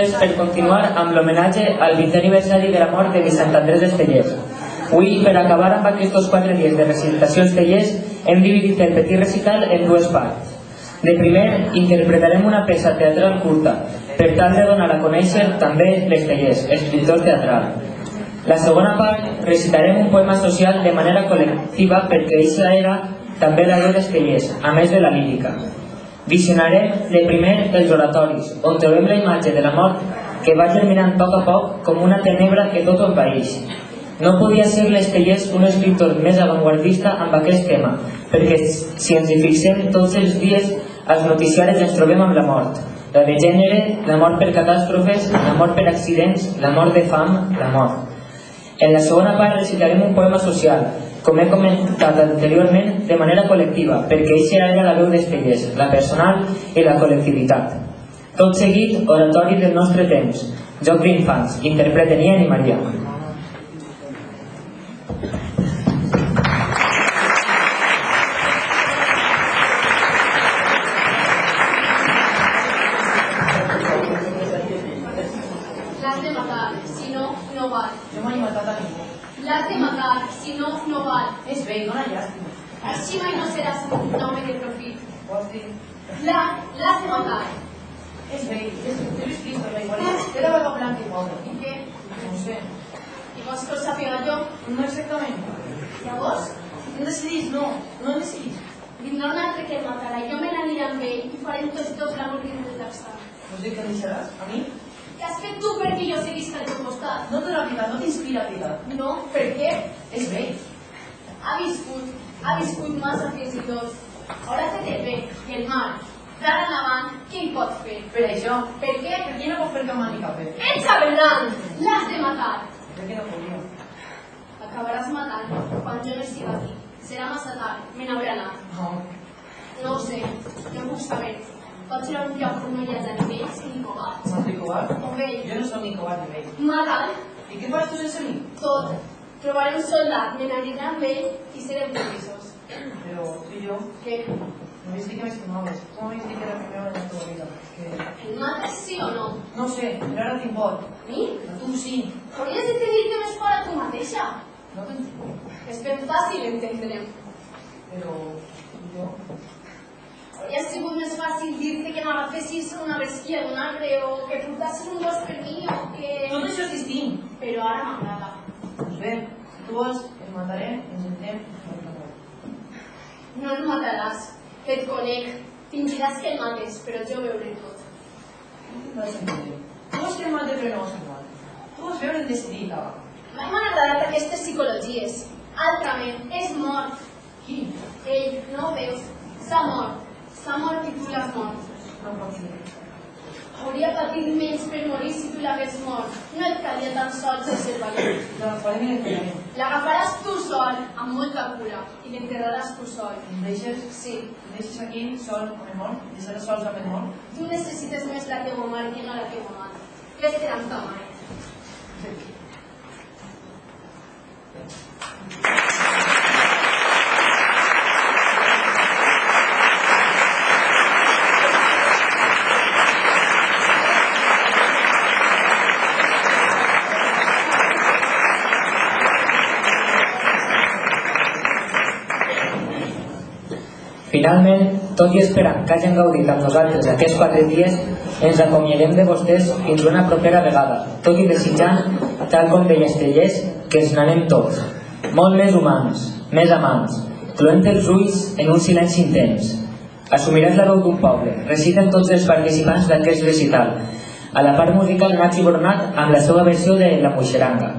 Per continuar amb l'homenatge al 20è aniversari de la mort de Sant Andrés d'Estellers. Avui, per acabar amb aquests 4 dies de recitació Estellers, hem dividit el petit recital en 2 parts. De primer, interpretarem una peça teatral curta, per tal de donar a conèixer també l'Estellers, escriptor teatral. La segona part, recitarem un poema social de manera col·lectiva perquè eixa era també la veu d'Estellers, a més de la lírica. Visionarem de primer els oratoris, on trobem la imatge de la mort que va germinant a poc com una tenebra que tot envaeix. No podia ser l'Estellers un escriptor més avantguardista amb aquest tema, perquè si ens hi fixem tots els dies als noticiaris ens trobem amb la mort. La de gènere, la mort per catàstrofes, la mort per accidents, la mort de fam, la mort. En la segona part recitarem un poema social, com he comentat anteriorment, de manera col·lectiva, perquè eixa era la veu d'Estellers, la personal i la col·lectivitat. Tot seguit, oratori del nostre temps, joc d'infants, interpreten Ian i Maria. L'has de matar, si no, no val. Jo mai he matat a ningú. L'has de matar, si no, no val. És bé, dona llàstima. Així mai no seràs un home de profit. Vols dir? L'has de matar. És bé, és Cristo, la igualtat. Era barba blanca i pobre. I què? No ho sé. I vols que ho sàpiga jo? No exactament. Llavors, No decidís, no decidís. vindrà un altre que el matarà i jo me n'aniré amb ell i farem tots dos l'amor dins del textat. Vols dir que deixaràs? A mi? Què has fet tu perquè jo seguisc al teu costat? No te la vida, no t'inspira vida. No, per què? És bé. Ha viscut massa fins i tot. Ara té el bé i el mal. D'ara endavant, què hi pot fer? Per això, Per què? per què no pot fer cap mal ni cap bé? Ets aberrant! L'has de matar! Per què no podria? Acabaràs matant quan jo no estigui aquí. Serà massa tard, me n'hauré anat. No. No ho sé, no puc saber. Pot ser un lloc on no hi hagi ni vells ni covards. No estic covard? O vell. Jo no soc ni covard ni vell. Matar I què fas tu sense mi? tot. Trobaré un soldat, me n'aniré amb ell i serem feliços. Però tu i jo, Què? no m'he dit que m'estimaves. Tu m'havies dit que era primera en la teva vida. Que... El mates sí o no? No sé, però ara t'import. Mi? A tu sí. Hauries de tenir-te més fort a tu mateixa. No t'entenc. És ben fàcil entendre'm. Però jo... Hauria sigut més fàcil dir-te que m'agafessis una besquia d'un arbre o que portassis un gos per mi o que... Tot això és distint. Però ara m'agrada. Doncs bé, si tu vols, ens matarem i ens entrem a la No el mataràs. Et conec. Fingiràs que el mates, però jo ho veuré tot. No és sentit. Tu vols que el mate però no vols que el mate. Tu vols veure el decidit, ara. Mai m'han agradat aquestes psicologies. Altrament, és mort. Qui? Ell, no ho veus? S'ha mort. S'ha mort i tu l'has mort. No pot ser. Hauria patit menys per morir si tu l'hagués mort. No et calia tan sols observar-lo. L'agafarem i l'enterrarem. L'agafaràs tu sol, amb molta cura, i l'enterraràs tu sol. Em deixes? Sí, Em deixes aquí, sol, amb el mort? Em deixaràs sols amb el mort? tu necessites més la teva mare que no la teva mare. Vés-te amb ta mare. Finalment, tot i esperant que hagin gaudit amb nosaltres aquests 4 dies, ens acomiadem de vostès fins una propera vegada, tot i desitjant, tal com deia Estellers, que ens n'anem tots, molt més humans, més amants, cloent els ulls en un silenci intens. Assumiràs la veu d'un poble, reciten tots els participants d'aquest recital. A la part musical, Nachi Bornat amb la seva versió de La Muixeranga.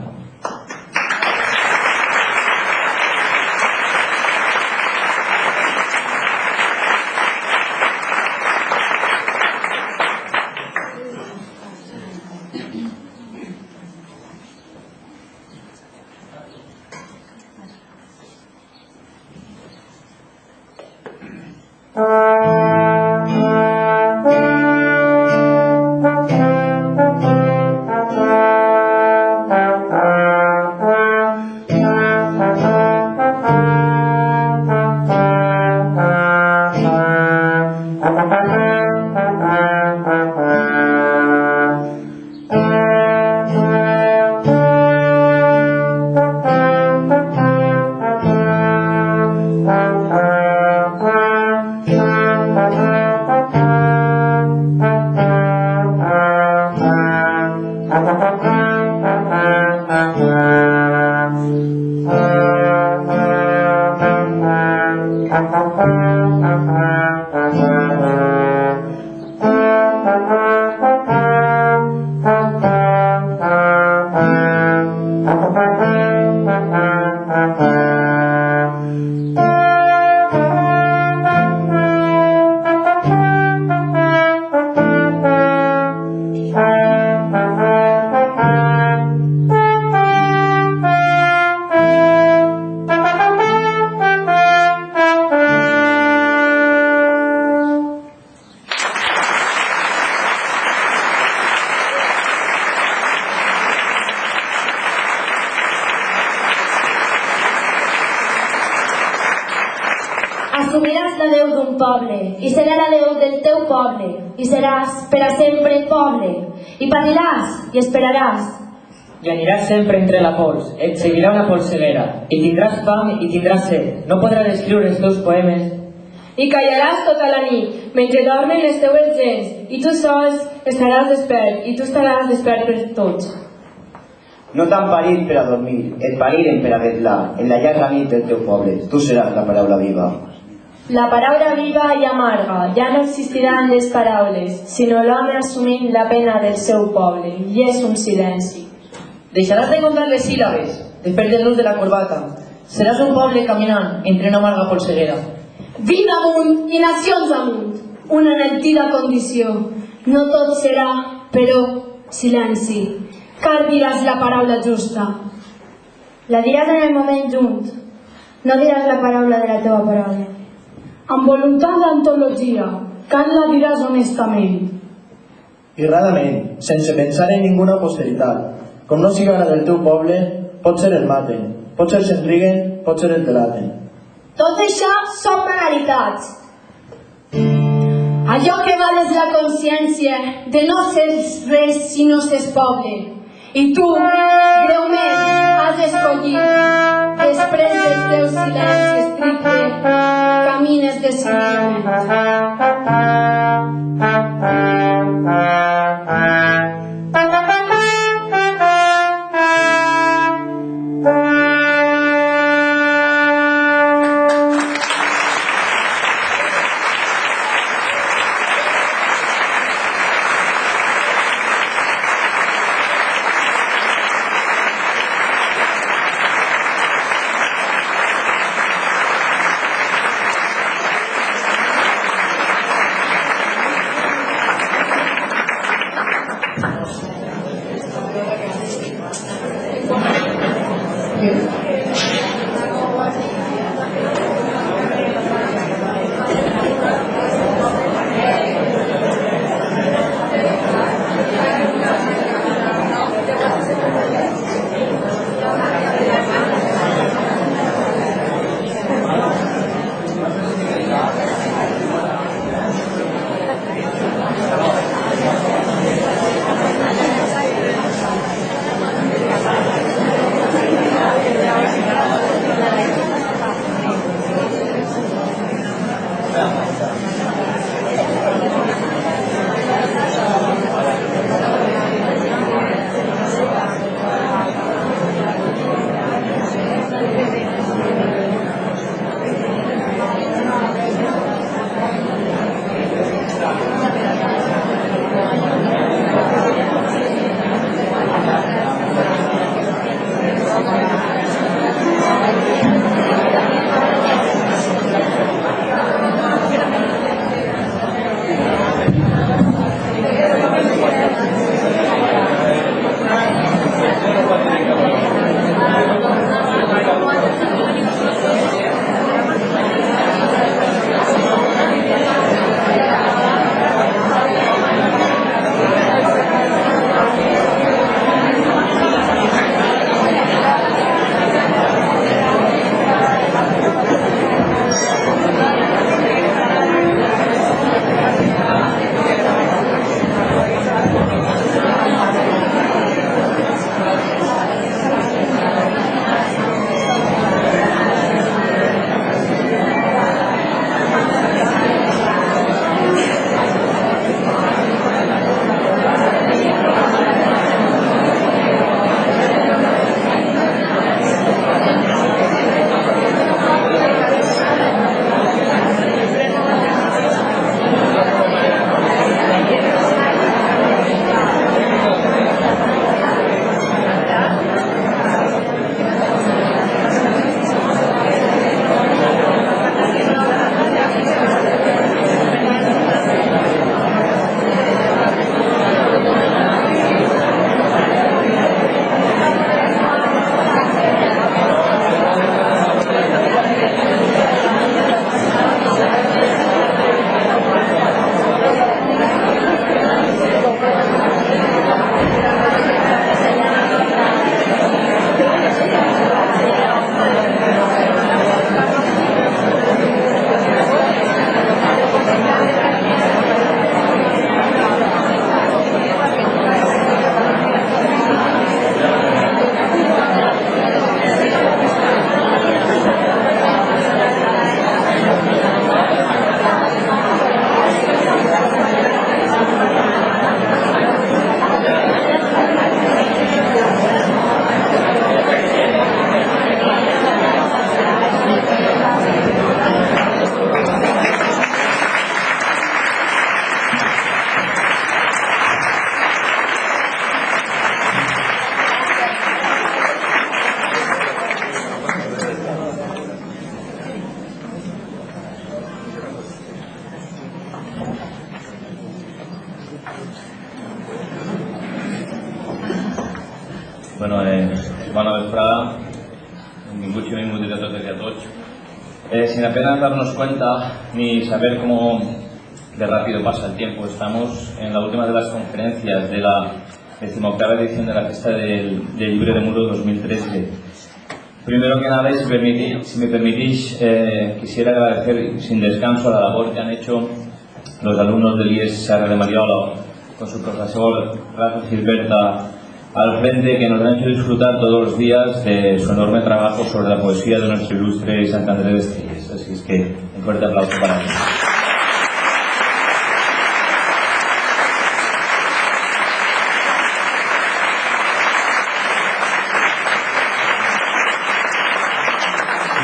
la Déu d'un poble, i serà la Déu del teu poble, i seràs per a sempre poble, i pariràs i esperaràs. I aniràs sempre entre la pols, et seguirà una polseguera, i tindràs fam i tindràs set, no podràs escriure els teus poemes. I callaràs tota la nit, mentre dormen les teues gens, i tu sols estaràs despert, i tu estaràs despert per tots. No t'han parit per a dormir, et pariren per a vetllar, en la llarga nit del teu poble. Tu seràs la paraula viva. La paraula viva i amarga, ja no existiran les paraules, sinó l'home assumint la pena del seu poble, i és un silenci. Deixaràs de contar les síl·labes, després del nus de la corbata. Seràs un poble caminant entre una amarga polseguera. Vida amunt i nacions amunt, una antiga condició. No tot serà, però, silenci, car diràs la paraula justa. La diràs en el moment junt, no diràs la paraula de la teva paraula. Amb voluntat d'antologia, car la diràs honestament. I rarament, sense pensar en ninguna posteritat. Com no siga la del teu poble, potser el maten, potser s'enriguen, potser el delaten. Tot això són banalitats. Allò que va des la consciència de no ser res si no s'és poble. I tu, greument, has escollit, després dels teus silencis estrictes, camines decididament. Bueno, bona vesprada, benvinguts i benvinguts a totes i a tots. Sin apenas darnos cuenta ni saber cómo de rápido pasa el tiempo, estamos en la última de las conferencias de la 18ª edición de la Fiesta del Llibre de Muro 2013. Primero que nada, si me permitís, quisiera agradecer sin descanso la labor que han hecho los alumnos del IES Serra de Mariola con su profesor Rafa Gilberta al frente, que nos han hecho disfrutar todos los días de su enorme trabajo sobre la poesía de nuestro ilustre Sant Andreu d'Estellés. Así es que un fuerte aplauso para ellos.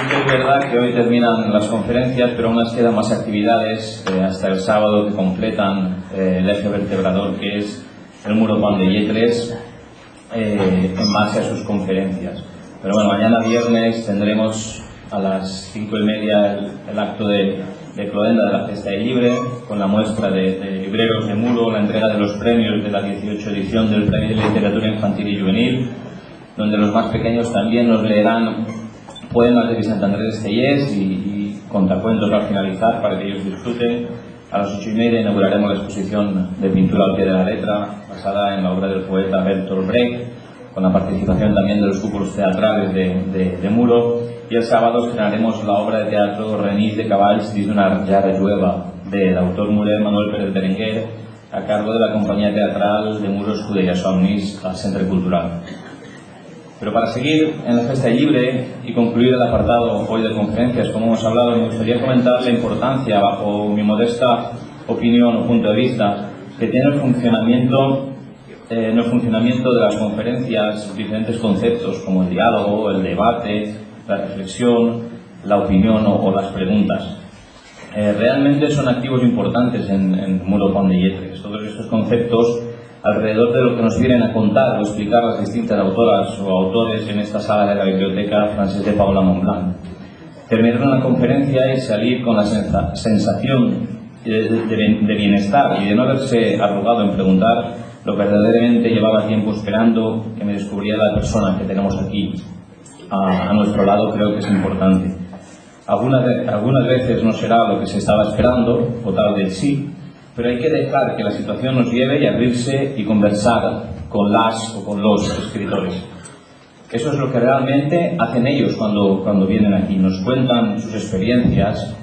Es verdad que hoy terminan las conferencias, pero aún nos quedan más actividades hasta el sábado que completan el eje vertebrador, que es el Muro Pont de Lletres, en base a sus conferencias. Pero bueno, mañana viernes tendremos a las 5:30 el acto de cloenda de la Fiesta del Libre, con la muestra de libreros de Muro, la entrega de los premios de la 18 edición del Premio de Literatura Infantil y Juvenil, donde los más pequeños también nos leerán poemas de Sant Andreu d'Estellés y contacuentos al finalizar para que ellos disfruten. A las 8:30 inauguraremos la exposición de pintura al pie de la letra, basada en la obra del poeta Bertolt Brecht, con la participación también de los grupos teatrales de Muro. Y el sábado estrenaremos la obra de teatro Renís de Cavalls dins d'una jarra jueva, del autor murer Manuel Pérez Berenguer, a cargo de la compañía teatral de Muro Escudella Somnis al Centre Cultural. Pero para seguir en la Fiesta Libre y concluir el apartado hoy de conferencias, como hemos hablado, me gustaría comentar la importancia, bajo mi modesta opinión o punto de vista, que tiene el funcionamiento de las conferencias diferentes conceptos como el diálogo, el debate, la reflexión, la opinión o las preguntas. Realmente son activos importantes en Muro Pont de Lletres. Todos estos conceptos, alrededor de lo que nos vienen a contar o explicar las distintas autoras o autores en esta sala de la Biblioteca Francesc de Paula Montblanc. Terminar una conferencia y salir con la sensación de bienestar y de no haberse arrugado en preguntar lo que verdaderamente llevaba tiempo esperando que me descubriera la persona que tenemos aquí a nuestro lado, creo que es importante. Algunas veces no será lo que se estaba esperando, o tal vez sí, pero hay que dejar que la situación nos lleve y abrirse y conversar con las o con los escritores. Eso es lo que realmente hacen ellos cuando vienen aquí. Nos cuentan sus experiencias,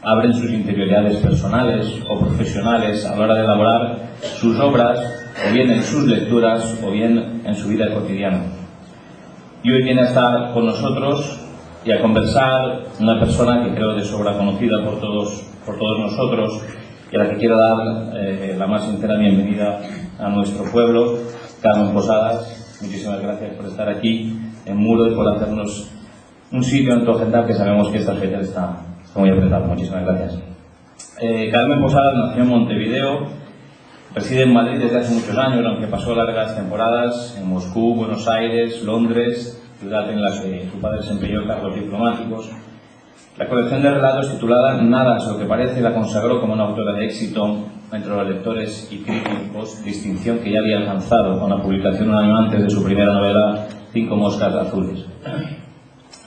abren sus interioridades personales o profesionales a la hora de elaborar sus obras, o bien en sus lecturas o bien en su vida cotidiana. Y hoy viene a estar con nosotros y a conversar una persona que creo de sobra conocida por todos nosotros, y a la que quiero dar la más sincera bienvenida a nuestro pueblo, Carmen Posadas. Muchísimas gracias por estar aquí en Muro y por hacernos un sitio en tu agenda, que sabemos que esta fecha está muy apretada. Muchísimas gracias. Carmen Posadas nació en Montevideo, reside en Madrid desde hace muchos años, aunque pasó largas temporadas en Moscú, Buenos Aires, Londres, ciudad en la que su padre desempeñó cargos diplomáticos. La colección de relatos titulada Nada es lo que parece la consagró como una autora de éxito entre los lectores y críticos, distinción que ya había alcanzado con la publicación un año antes de su primera novela, 5 moscas azules.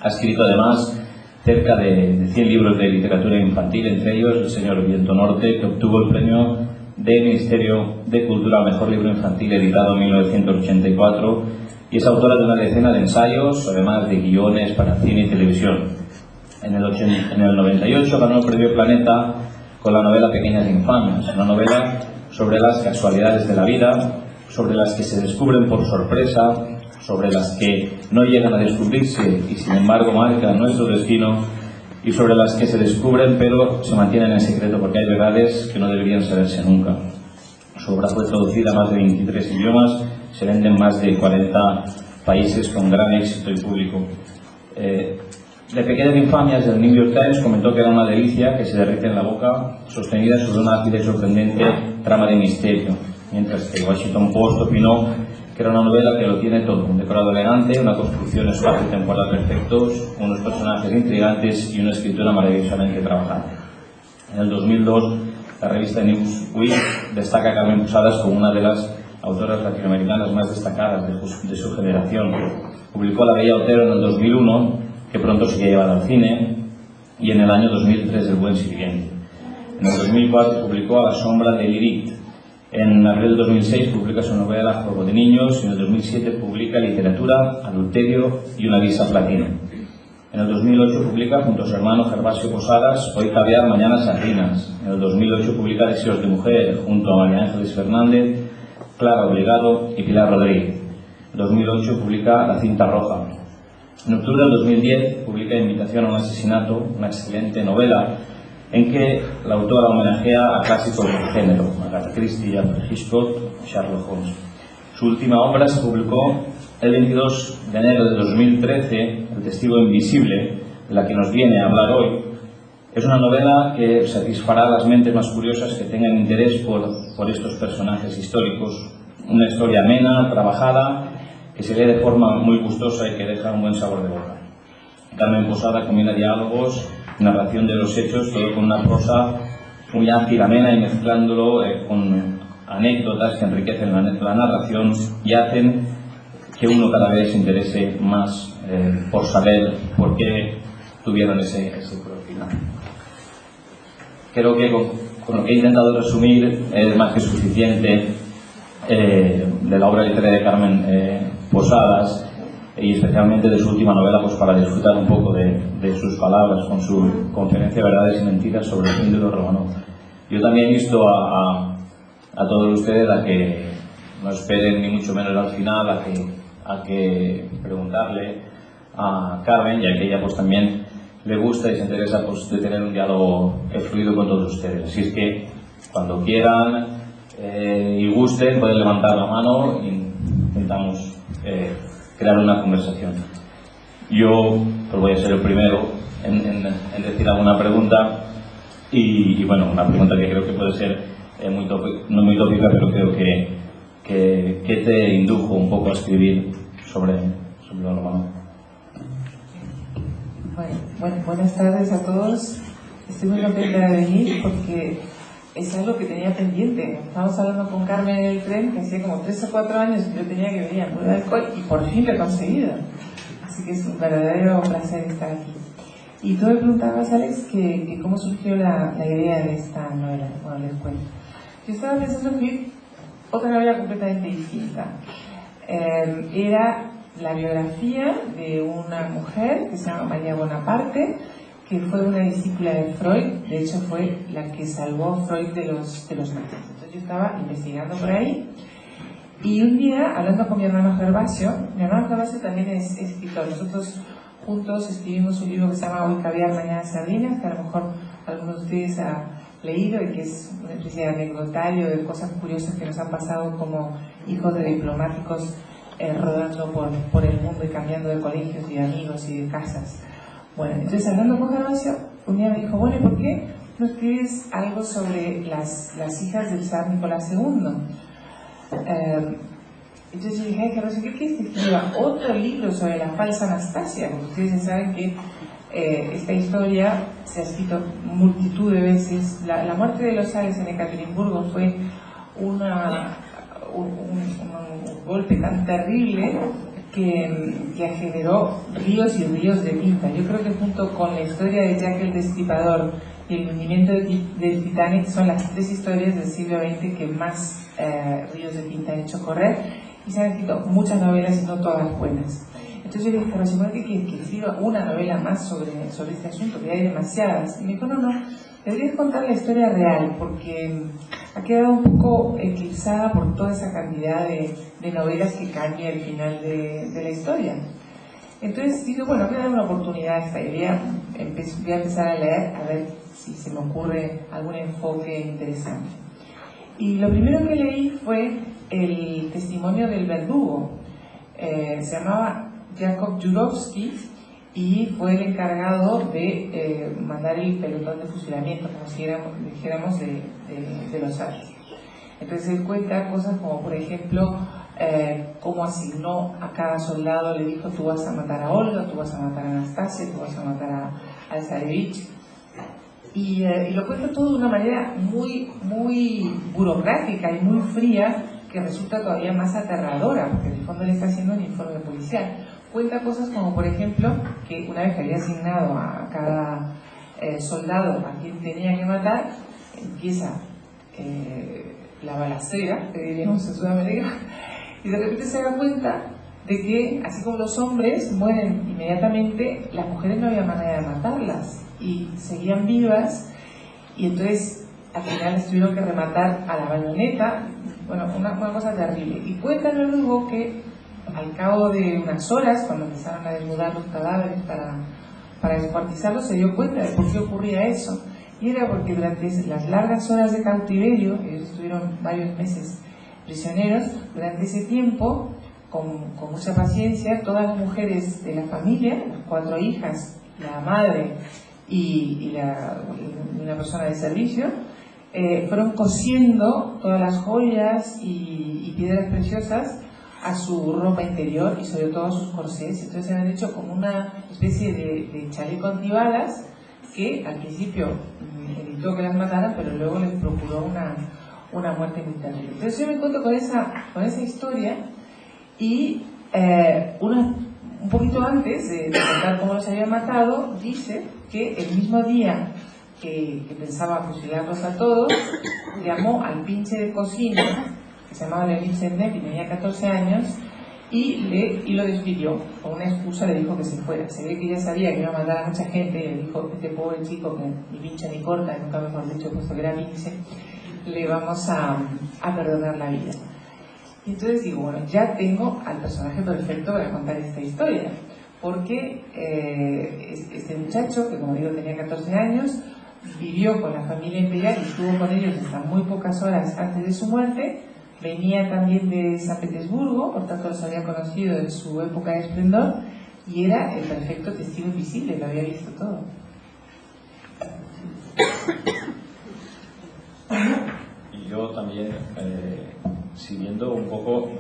Ha escrito además cerca de 100 libros de literatura infantil, entre ellos El señor Viento Norte, que obtuvo el premio del Ministerio de Cultura al mejor libro infantil, editado en 1984, y es autora de una decena de ensayos, además de guiones para cine y televisión. En el 98 ganó el Premio Planeta con la novela Pequeñas Infamias, una novela sobre las casualidades de la vida, sobre las que se descubren por sorpresa, sobre las que no llegan a descubrirse y sin embargo marcan nuestro destino, y sobre las que se descubren pero se mantienen en secreto porque hay verdades que no deberían saberse nunca. Su obra fue traducida a más de 23 idiomas, se vende en más de 40 países con gran éxito y público. De Pequeñas Infamias, el New York Times comentó que era una delicia que se derrite en la boca, sostenida sobre una ágil y sorprendente trama de misterio, mientras que el Washington Post opinó que era una novela que lo tiene todo: un decorado elegante, una construcción espacio-temporal perfectos, unos personajes intrigantes y una escritura maravillosamente trabajada. En el 2002, la revista Newsweek destaca a Carmen Posadas como una de las autoras latinoamericanas más destacadas de su generación. Publicó La Bella Otero en el 2001, que pronto sería llevada al cine, y en el año 2003 El Buen Sirviente. En el 2004 publicó A la sombra de Lilith. En abril del 2006 publica su novela Juego de Niños y en el 2007 publica Literatura, Adulterio y una visa platina. En el 2008 publica junto a su hermano Gervasio Posadas Hoy caviar, mañana sardinas. En el 2008 publica Deseos de mujer junto a María Ángeles Fernández, Clara Obligado y Pilar Rodríguez. En 2008 publica La cinta roja. En octubre del 2010 publica Invitación a un asesinato, una excelente novela en que la autora homenajea a clásicos del género, Agatha Christie, Alfred Hitchcock, Sherlock Holmes. Su última obra se publicó el 22 de enero de 2013, El testigo invisible, de la que nos viene a hablar hoy. Es una novela que satisfará las mentes más curiosas que tengan interés por estos personajes históricos. Una historia amena, trabajada, que se lee de forma muy gustosa y que deja un buen sabor de boca. Carmen Posada combina diálogos, narración de los hechos, todo con una prosa muy ágil, amena y mezclándolo con anécdotas que enriquecen la narración y hacen que uno cada vez se interese más por saber por qué tuvieron ese final. Creo que con lo que he intentado resumir es más que suficiente de la obra literaria de Carmen Posadas y especialmente de su última novela, pues para disfrutar un poco de sus palabras con su conferencia Verdades y Mentiras sobre el fin de los Romanov. Yo también insto a todos ustedes a que no esperen ni mucho menos al final, a que preguntarle a Carmen, ya que ella pues también le gusta y se interesa pues, de tener un diálogo fluido con todos ustedes. Así es que cuando quieran y gusten pueden levantar la mano y intentamos crear una conversación. Yo pues voy a ser el primero en decir alguna pregunta y bueno, una pregunta que creo que puede ser no muy tópica, pero creo que te indujo un poco a escribir sobre lo romano. Bueno, buenas tardes a todos. Estoy muy contenta de venir porque es algo que tenía pendiente. Estábamos hablando con Carmen en el tren, que hacía como 3 o 4 años que yo tenía que venir a Muro de Alcohol y por fin lo he conseguido. Así que es un verdadero placer estar aquí. Y tú me preguntabas, Alex, que cómo surgió la idea de esta novela. Bueno, les cuento. Yo estaba pensando escribir otra novela completamente distinta. Era la biografía de una mujer que se llama María Bonaparte, que fue una discípula de Freud. De hecho fue la que salvó a Freud de los nazis. Entonces yo estaba investigando por ahí y un día, hablando con mi hermano Gervasio también es escritor. Nosotros juntos escribimos un libro que se llama Hoy caviar, mañana sardinas, que a lo mejor algunos de ustedes han leído y que es una especie de anecdotario de cosas curiosas que nos han pasado como hijos de diplomáticos rodando por el mundo y cambiando de colegios y de amigos y de casas. Bueno, entonces hablando con Gervasio, un día me dijo, bueno, ¿por qué no escribes algo sobre las hijas del zar Nicolás II? Entonces yo dije, Gervasio, ¿qué quieres que escriba otro libro sobre la falsa Anastasia? Porque ustedes saben que esta historia se ha escrito multitud de veces. La muerte de los zares en Ekaterimburgo fue un golpe tan terrible que generó ríos y ríos de tinta. Yo creo que junto con la historia de Jack el Destripador y el hundimiento del Titanic son las 3 historias del siglo XX que más ríos de tinta han hecho correr, y se han escrito muchas novelas y no todas buenas. Entonces yo le dije, Rosimar, que escriba una novela más sobre este asunto, que hay demasiadas. Y me dijo, no, deberías contar la historia real, porque ha quedado un poco eclipsada por toda esa cantidad de novelas que cambia el final de la historia. Entonces dije, bueno, voy a dar una oportunidad a esta idea, voy a empezar a leer, a ver si se me ocurre algún enfoque interesante. Y lo primero que leí fue el testimonio del verdugo. Se llamaba Jakub Jurowski y fue el encargado de mandar el pelotón de fusilamiento, como si dijéramos, de los zares. Entonces él cuenta cosas como, por ejemplo, cómo asignó a cada soldado, le dijo, tú vas a matar a Olga, tú vas a matar a Anastasia, tú vas a matar a Zarevich. Y lo cuenta todo de una manera muy burocrática y muy fría, que resulta todavía más aterradora, porque en el fondo le está haciendo un informe policial. Cuenta cosas como, por ejemplo, que una vez que había asignado a cada soldado a quien tenía que matar, empieza la balacera, que diríamos en Sudamérica, y de repente se da cuenta de que, así como los hombres mueren inmediatamente, las mujeres no había manera de matarlas, y seguían vivas, y entonces al final les tuvieron que rematar a la bayoneta. Bueno, una cosa terrible. Y cuentan luego que al cabo de unas horas, cuando empezaron a desnudar los cadáveres para descuartizarlos, se dio cuenta de por qué ocurría eso. Y era porque durante las largas horas de cautiverio, ellos estuvieron varios meses prisioneros, durante ese tiempo, con mucha paciencia, todas las mujeres de la familia, las 4 hijas, la madre y una persona de servicio, fueron cosiendo todas las joyas y piedras preciosas a su ropa interior y sobre todo a sus corsés. Entonces se han hecho como una especie de chaleco antibalas que al principio evitó que las mataran, pero luego les procuró una muerte muy terrible. Entonces yo me encuentro con esa historia y un poquito antes de contar cómo los había matado, dice que el mismo día que pensaba fusilarlos a todos, llamó al pinche de cocina, que se llamaba Leonid Sernev y tenía 14 años, y lo despidió. Con una excusa le dijo que se fuera. Se ve que ya sabía que iba a matar a mucha gente, y le dijo: este pobre chico que ni pincha ni corta, nunca mejor dicho, puesto que era pinche, le vamos a perdonar la vida. Y entonces digo, bueno, ya tengo al personaje perfecto para contar esta historia, porque este muchacho, que como digo tenía 14 años, vivió con la familia imperial y estuvo con ellos hasta muy pocas horas antes de su muerte. Venía también de San Petersburgo, por tanto los había conocido en su época de esplendor, y era el perfecto testigo invisible, lo había visto todo. Y yo también, siguiendo un poco,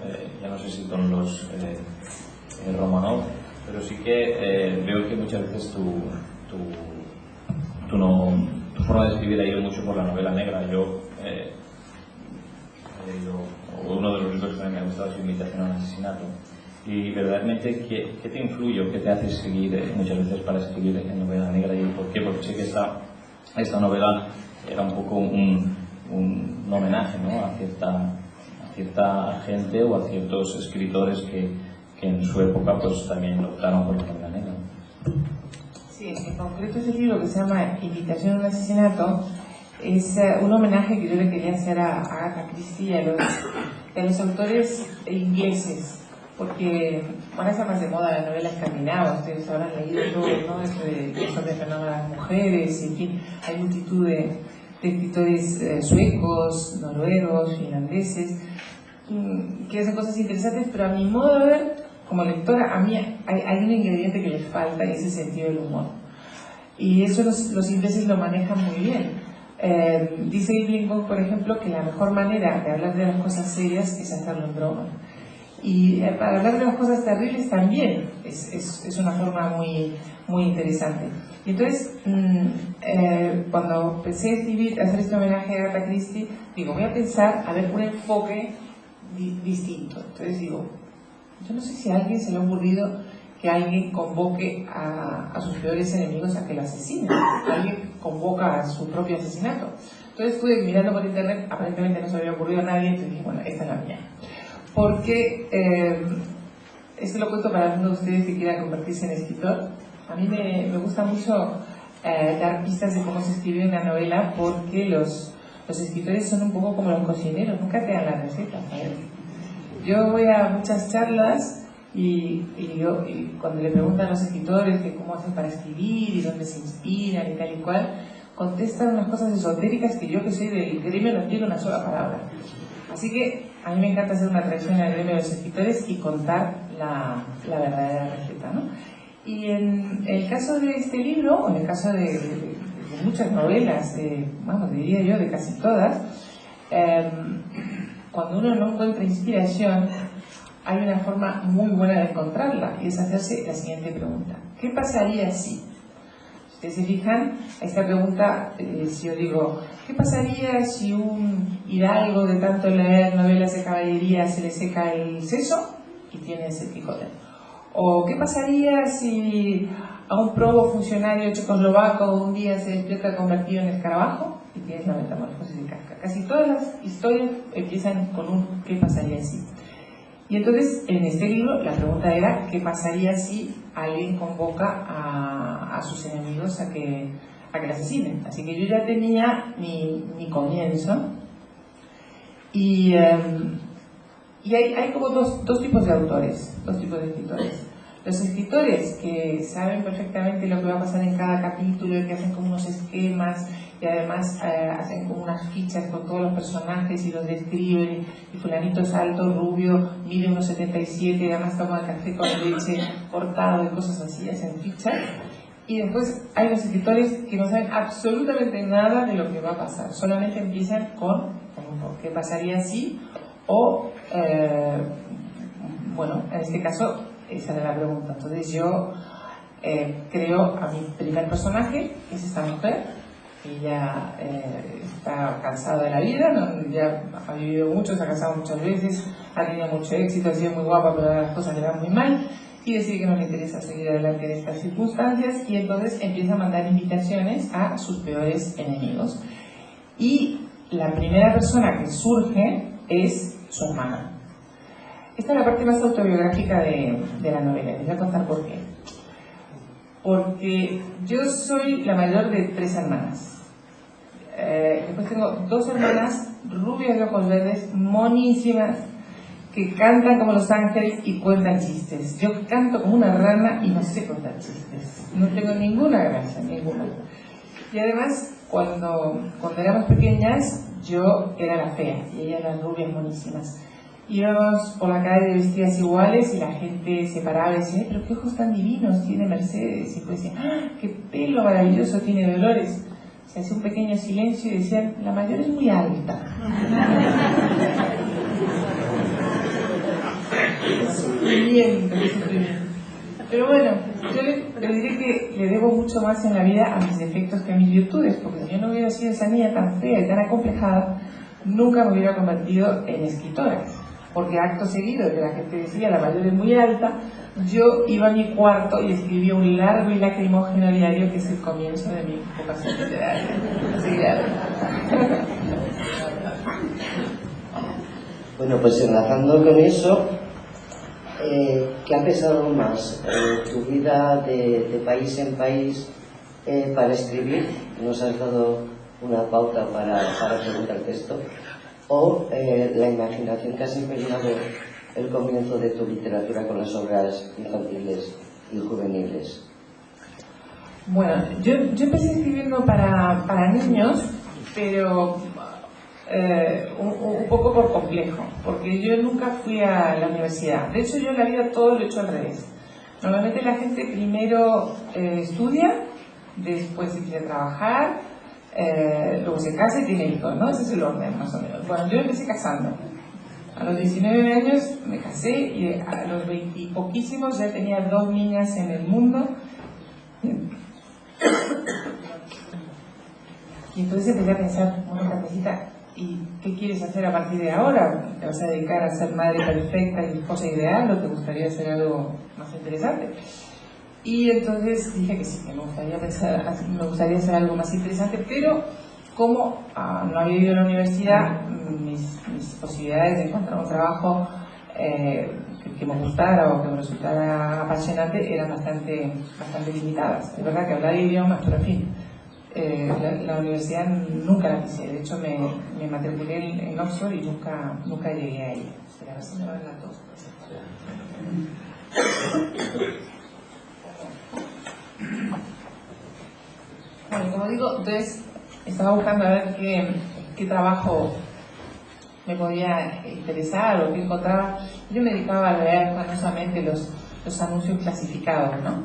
ya no sé si con los Romanov, pero sí que veo que muchas veces tu forma de escribir ha ido mucho por la novela negra. Yo he leído, uno de los libros que me ha gustado es Invitación a un asesinato, y verdaderamente ¿qué te influye o qué te hace seguir muchas veces para escribir en novela negra, y por qué? Porque sé que esta novela era un poco un homenaje, ¿no?, a cierta gente o a ciertos escritores que en su época pues también optaron por la novela negra. Sí, en concreto ese libro, que se llama Invitación a un asesinato, es un homenaje que yo le quería hacer a Agatha Christie y a los autores ingleses, porque ahora está más de moda la novela escandinava. Ustedes habrán leído todo, ¿no?, esto de fenómeno de las mujeres, en fin, hay multitud de escritores suecos, noruegos, finlandeses, que hacen cosas interesantes, pero a mi modo de ver, como lectora, a mí hay un ingrediente que les falta, y es el sentido del humor. Y eso los ingleses lo manejan muy bien. Dice Lincoln, por ejemplo, que la mejor manera de hablar de las cosas serias es hacerlo en broma. Y para hablar de las cosas terribles también es una forma muy, muy interesante. Y entonces, cuando empecé a hacer este homenaje a Agatha Christie, digo, voy a pensar, a ver, un enfoque distinto. Entonces digo, yo no sé si a alguien se le ha ocurrido que alguien convoque a sus peores enemigos a que lo asesinen. Alguien convoca a su propio asesinato. Entonces estuve mirando por internet, aparentemente no se había ocurrido a nadie, entonces dije, bueno, esta es la mía. Porque, esto lo cuento para alguno de ustedes que quiera convertirse en escritor. A mí me gusta mucho dar pistas de cómo se escribe una novela, porque los escritores son un poco como los cocineros, nunca te dan la receta, ¿sabes? Yo voy a muchas charlas y cuando le preguntan a los escritores que cómo hacen para escribir y dónde se inspiran y tal y cual, contestan unas cosas esotéricas que yo, que soy del gremio, no entiendo una sola palabra. Así que a mí me encanta hacer una traición al gremio de los escritores y contar la verdadera receta, ¿no? Y en el caso de este libro, o en el caso de muchas novelas, diría yo, de casi todas, cuando uno no encuentra inspiración, hay una forma muy buena de encontrarla, y es hacerse la siguiente pregunta: ¿qué pasaría si Ustedes se fijan, a esta pregunta, si yo digo, ¿qué pasaría si un hidalgo de tanto leer novelas de caballería se le seca el seso y tiene ese Quijote? ¿O qué pasaría si a un probo funcionario checoslovaco un día se despierta convertido en escarabajo y tiene la metamorfosis de Kafka? Casi todas las historias empiezan con un ¿qué pasaría si? Y entonces, en este libro, la pregunta era ¿qué pasaría si alguien convoca a sus enemigos a que la asesinen? Así que yo ya tenía mi comienzo. Y hay como dos tipos de autores, dos tipos de escritores. Los escritores que saben perfectamente lo que va a pasar en cada capítulo y que hacen como unos esquemas y además hacen como unas fichas con todos los personajes y los describen, y fulanito es alto, rubio, mide unos 77 y además toma café con leche cortado y cosas así, hacen fichas. Y después hay los escritores que no saben absolutamente nada de lo que va a pasar, solamente empiezan con ¿qué pasaría si? O, bueno, en este caso esa era la pregunta. Entonces yo creo a mi primer personaje, que es esta mujer. Ella está cansada de la vida, ¿no? Ya ha vivido mucho, se ha casado muchas veces, ha tenido mucho éxito, ha sido muy guapa, pero las cosas le van muy mal y decide que no le interesa seguir adelante en estas circunstancias, y entonces empieza a mandar invitaciones a sus peores enemigos. Y la primera persona que surge es su hermana. Esta es la parte más autobiográfica de la novela. Les voy a contar por qué. Porque yo soy la mayor de 3 hermanas. Después tengo 2 hermanas rubias de ojos verdes, monísimas, que cantan como los ángeles y cuentan chistes. Yo canto como una rana y no sé contar chistes. No tengo ninguna gracia, ninguna. Y además, cuando éramos pequeñas, yo era la fea y ellas las rubias monísimas. Íbamos por la calle vestidas iguales y la gente se paraba y decía, pero qué ojos tan divinos tiene Mercedes. Y después decían, ¡ah, qué pelo maravilloso tiene Dolores! Se hacía un pequeño silencio y decían, la mayor es muy alta. Sufrimiento, qué sufrimiento. Pero bueno, yo le diré que le debo mucho más en la vida a mis defectos que a mis virtudes, porque si yo no hubiera sido esa niña tan fea y tan acomplejada, nunca me hubiera convertido en escritora. Porque acto seguido de que la gente decía la mayor es muy alta, yo iba a mi cuarto y escribía un largo y lacrimógeno diario que es el comienzo de mi vocación literaria. Así que, bueno, pues enlazando con eso, ¿qué ha pesado más? ¿Tu vida de país en país para escribir? ¿Nos has dado una pauta para preguntarte esto? ¿O la imaginación que has impregnado el comienzo de tu literatura con las obras infantiles y juveniles? Bueno, yo empecé escribiendo para niños, pero un poco por complejo, porque yo nunca fui a la universidad. De hecho, yo en la vida todo lo he hecho al revés. Normalmente la gente primero estudia, después empieza a trabajar, luego se casa y tiene hijos, ¿no? Ese es el orden, más o menos. Bueno, yo empecé casando. A los 19 años me casé y a los 20 y poquísimos ya tenía 2 niñas en el mundo. Y entonces empecé a pensar, bueno, Carmencita, ¿y qué quieres hacer a partir de ahora? ¿Te vas a dedicar a ser madre perfecta y esposa ideal o te gustaría hacer algo más interesante? Y entonces dije que sí, que me gustaría hacer algo más interesante, pero como no había ido a la universidad, mis posibilidades de encontrar un trabajo que me gustara o que me resultara apasionante eran bastante limitadas. Es verdad que hablaba idiomas, pero en fin, la universidad nunca la quise. De hecho, me matriculé en Oxford y nunca llegué a ella. Espera, a ver si me van las dos. Bueno, como digo, entonces estaba buscando a ver qué trabajo me podía interesar o qué encontraba. Yo me dedicaba a leer manosamente los anuncios clasificados, ¿no?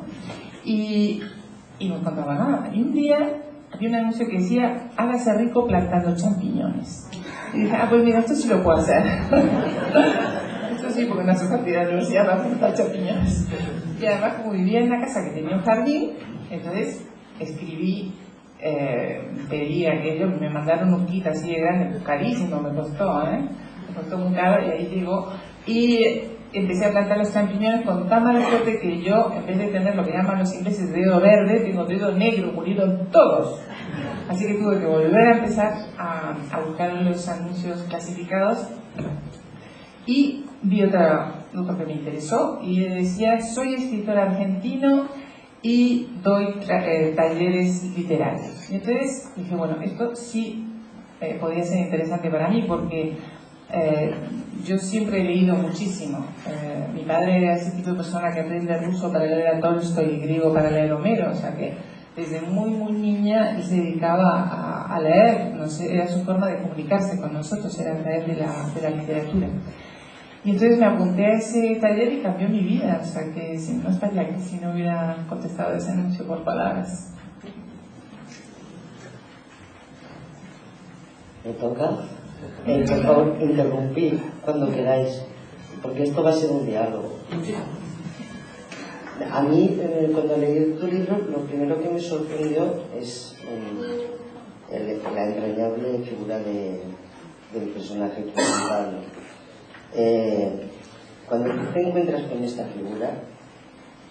Y no encontraba nada. Y un día había un anuncio que decía, hágase rico plantando champiñones. Y dije, pues mira, esto sí lo puedo hacer. Esto sí, porque no hace falta ir a la universidad para plantar champiñones. Y además, como vivía en una casa que tenía un jardín, entonces escribí, pedí aquello, me mandaron un kit así de grande, carísimo me costó muy caro, y ahí llegó, y empecé a plantar los champiñones con tan mala suerte que yo, en vez de tener lo que llaman los ingleses dedo verde, tengo dedo negro, murieron todos. Así que tuve que volver a empezar a buscar los anuncios clasificados, y vi otro que me interesó y decía: soy escritor argentino y doy talleres literarios. Y entonces dije, bueno, esto sí podría ser interesante para mí, porque yo siempre he leído muchísimo. Mi padre era ese tipo de persona que aprende ruso para leer a Tolstoy y griego para leer Homero, o sea que desde muy niña él se dedicaba a leer, no sé, era su forma de comunicarse con nosotros, era a través de la literatura. Y entonces me apunté a ese taller y cambió mi vida, o sea que si no estaría aquí si no hubiera contestado ese anuncio por palabras. ¿Me toca? Por favor, interrumpid cuando queráis, porque esto va a ser un diálogo. A mí, cuando leí tu libro, lo primero que me sorprendió es la entrañable figura del personaje principal. Cuando tú te encuentras con esta figura,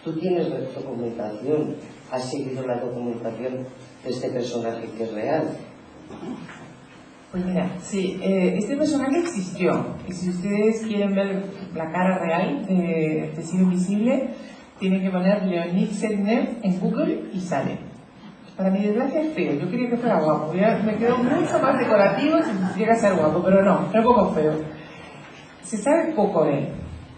tú tienes documentación, has seguido la documentación de este personaje que es real. Pues mira, sí, este personaje existió, y si ustedes quieren ver la cara real de Tecido Invisible, tienen que poner Leonid Sednev en Google y sale. Para mi desgracia es feo, yo quería que fuera guapo, me quedó mucho más decorativo si llega a ser guapo, pero no, es un poco feo. Se sabe poco de él.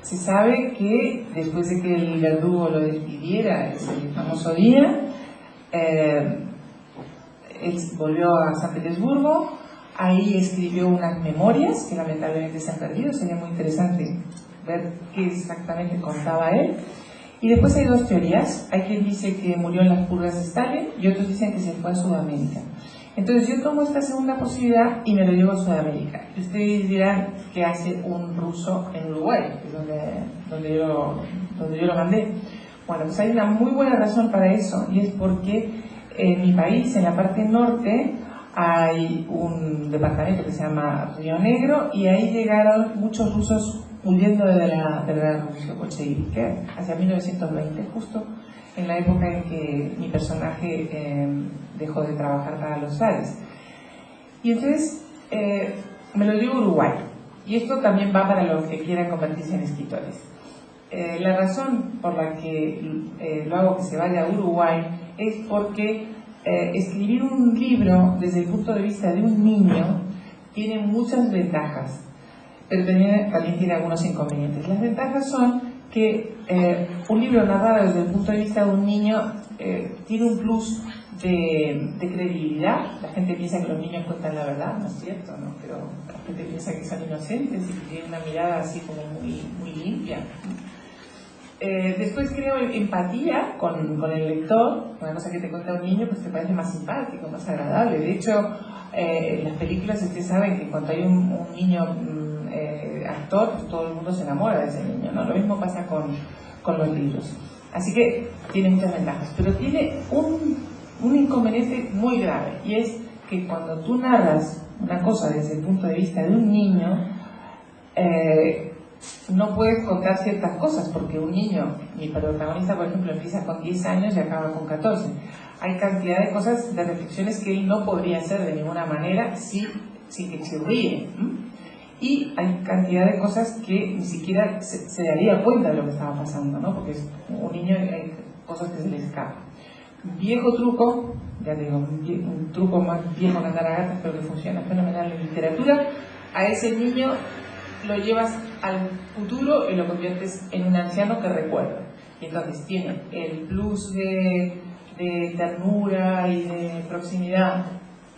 Se sabe que después de que el verdugo lo despidiera ese famoso día, él volvió a San Petersburgo, ahí escribió unas memorias que lamentablemente se han perdido, sería muy interesante ver qué exactamente contaba él. Y después hay dos teorías, hay quien dice que murió en las purgas de Stalin y otros dicen que se fue a Sudamérica. Entonces yo tomo esta segunda posibilidad y me lo llevo a Sudamérica. Y ustedes dirán, ¿qué hace un ruso en Uruguay? Que es donde yo lo mandé. Bueno, pues hay una muy buena razón para eso, y es porque en mi país, en la parte norte, hay un departamento que se llama Río Negro, y ahí llegaron muchos rusos huyendo de la revolución bolchevique hacia 1920, justo en la época en que mi personaje dejó de trabajar para los zares. Y entonces me lo llevo a Uruguay, y esto también va para los que quieran convertirse en escritores. La razón por la que lo hago que se vaya a Uruguay es porque escribir un libro desde el punto de vista de un niño tiene muchas ventajas, pero también tiene algunos inconvenientes. Las ventajas son que un libro narrado desde el punto de vista de un niño tiene un plus de credibilidad. La gente piensa que los niños cuentan la verdad, no es cierto, ¿no? Pero la gente piensa que son inocentes y que tienen una mirada así como muy limpia. Después creo empatía con el lector. Una cosa que te cuenta un niño pues te parece más simpático, más agradable. De hecho, en las películas ustedes saben que cuando hay un niño actor, pues todo el mundo se enamora de ese niño, ¿no? Lo mismo pasa con los libros. Así que tiene muchas ventajas, pero tiene un inconveniente muy grave, y es que cuando tú narras una cosa desde el punto de vista de un niño, no puedes contar ciertas cosas, porque un niño, mi protagonista por ejemplo, empieza con 10 años y acaba con 14. Hay cantidad de cosas, de reflexiones que él no podría hacer de ninguna manera sin que chirríe. Y hay cantidad de cosas que ni siquiera se daría cuenta de lo que estaba pasando, ¿no? Porque es un niño, hay cosas que se le escapan. Viejo truco, ya te digo, un truco más viejo que andar a gatas, pero que funciona fenomenal en literatura. A ese niño lo llevas al futuro y lo conviertes en un anciano que recuerda. Y entonces tiene el plus de ternura y de proximidad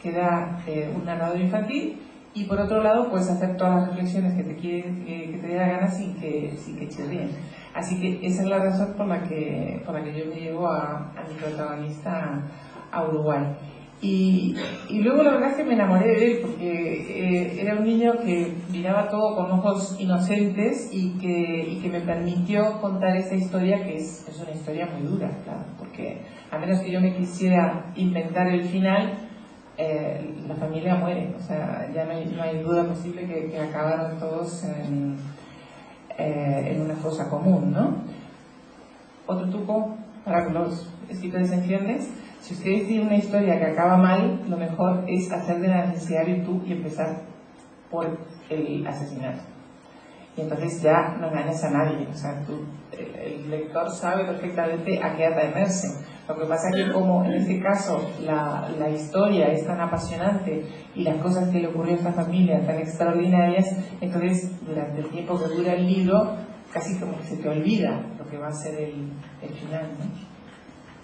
que da un narrador infantil, y por otro lado puedes hacer todas las reflexiones que te dé la gana sin que chirríen. Así que esa es la razón por la que yo me llevo a mi protagonista a Uruguay. Y luego la verdad es que me enamoré de él porque era un niño que miraba todo con ojos inocentes y que me permitió contar esta historia, que es una historia muy dura, claro, porque a menos que yo me quisiera inventar el final, la familia muere, o sea, ya no hay duda posible que acabaron todos en una fosa común, ¿no? Otro truco para los escritores en ciernes: si ustedes tienen una historia que acaba mal, lo mejor es hacer de la necesidad virtud y empezar por el asesinato. Y entonces ya no engañas a nadie, o sea, el lector sabe perfectamente a qué atenerse. Lo que pasa es que como en este caso la historia es tan apasionante y las cosas que le ocurrió a esta familia tan extraordinarias, entonces durante el tiempo que dura el libro casi como que se te olvida lo que va a ser el final, ¿no?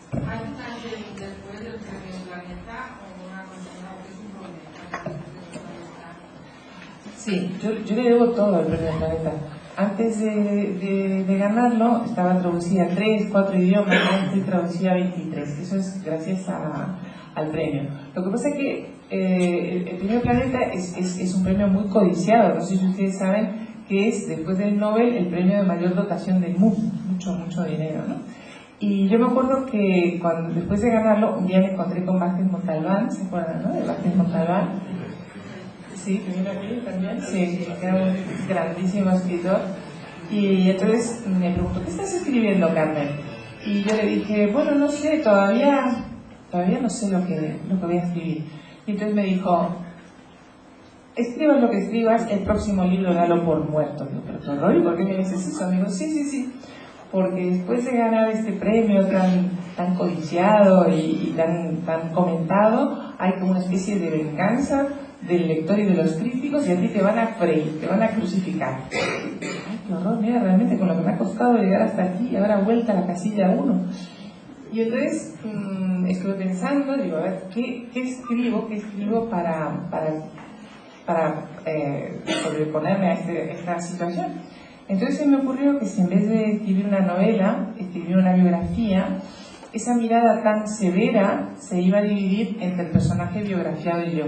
¿Hay un antes después del premio Planeta o una continuidad que es un problema? Sí, yo le debo todo al premio Planeta. Antes de ganarlo estaba traducida a 3, 4 idiomas, ahora estoy traducida a 23. Eso es gracias al premio. Lo que pasa es que el premio Planeta es un premio muy codiciado. No sé si ustedes saben que es, después del Nobel, el premio de mayor dotación del mundo. Mucho dinero, ¿no? Y yo me acuerdo que después de ganarlo, un día me encontré con Vázquez Montalbán, ¿se acuerdan, no? De Vázquez Montalbán. Sí, que vino aquí también. Sí, que era un grandísimo escritor. Y entonces me preguntó, ¿qué estás escribiendo, Carmen? Y yo le dije, bueno, no sé, todavía no sé lo que voy a escribir. Y entonces me dijo, escribas lo que escribas, el próximo libro dalo por muerto. Digo, pero qué horror, ¿y por qué me dices eso? Amigo, sí. Porque después de ganar este premio tan codiciado y tan comentado, hay como una especie de venganza del lector y de los críticos, y a ti te van a freír, te van a crucificar. Ay, qué horror, mira, realmente con lo que me ha costado llegar hasta aquí, y ahora vuelta a la casilla 1. Y entonces estuve pensando, digo, a ver, ¿qué escribo para sobreponerme a esta situación? Entonces se me ocurrió que si en vez de escribir una novela, escribir una biografía, esa mirada tan severa se iba a dividir entre el personaje biografiado y yo.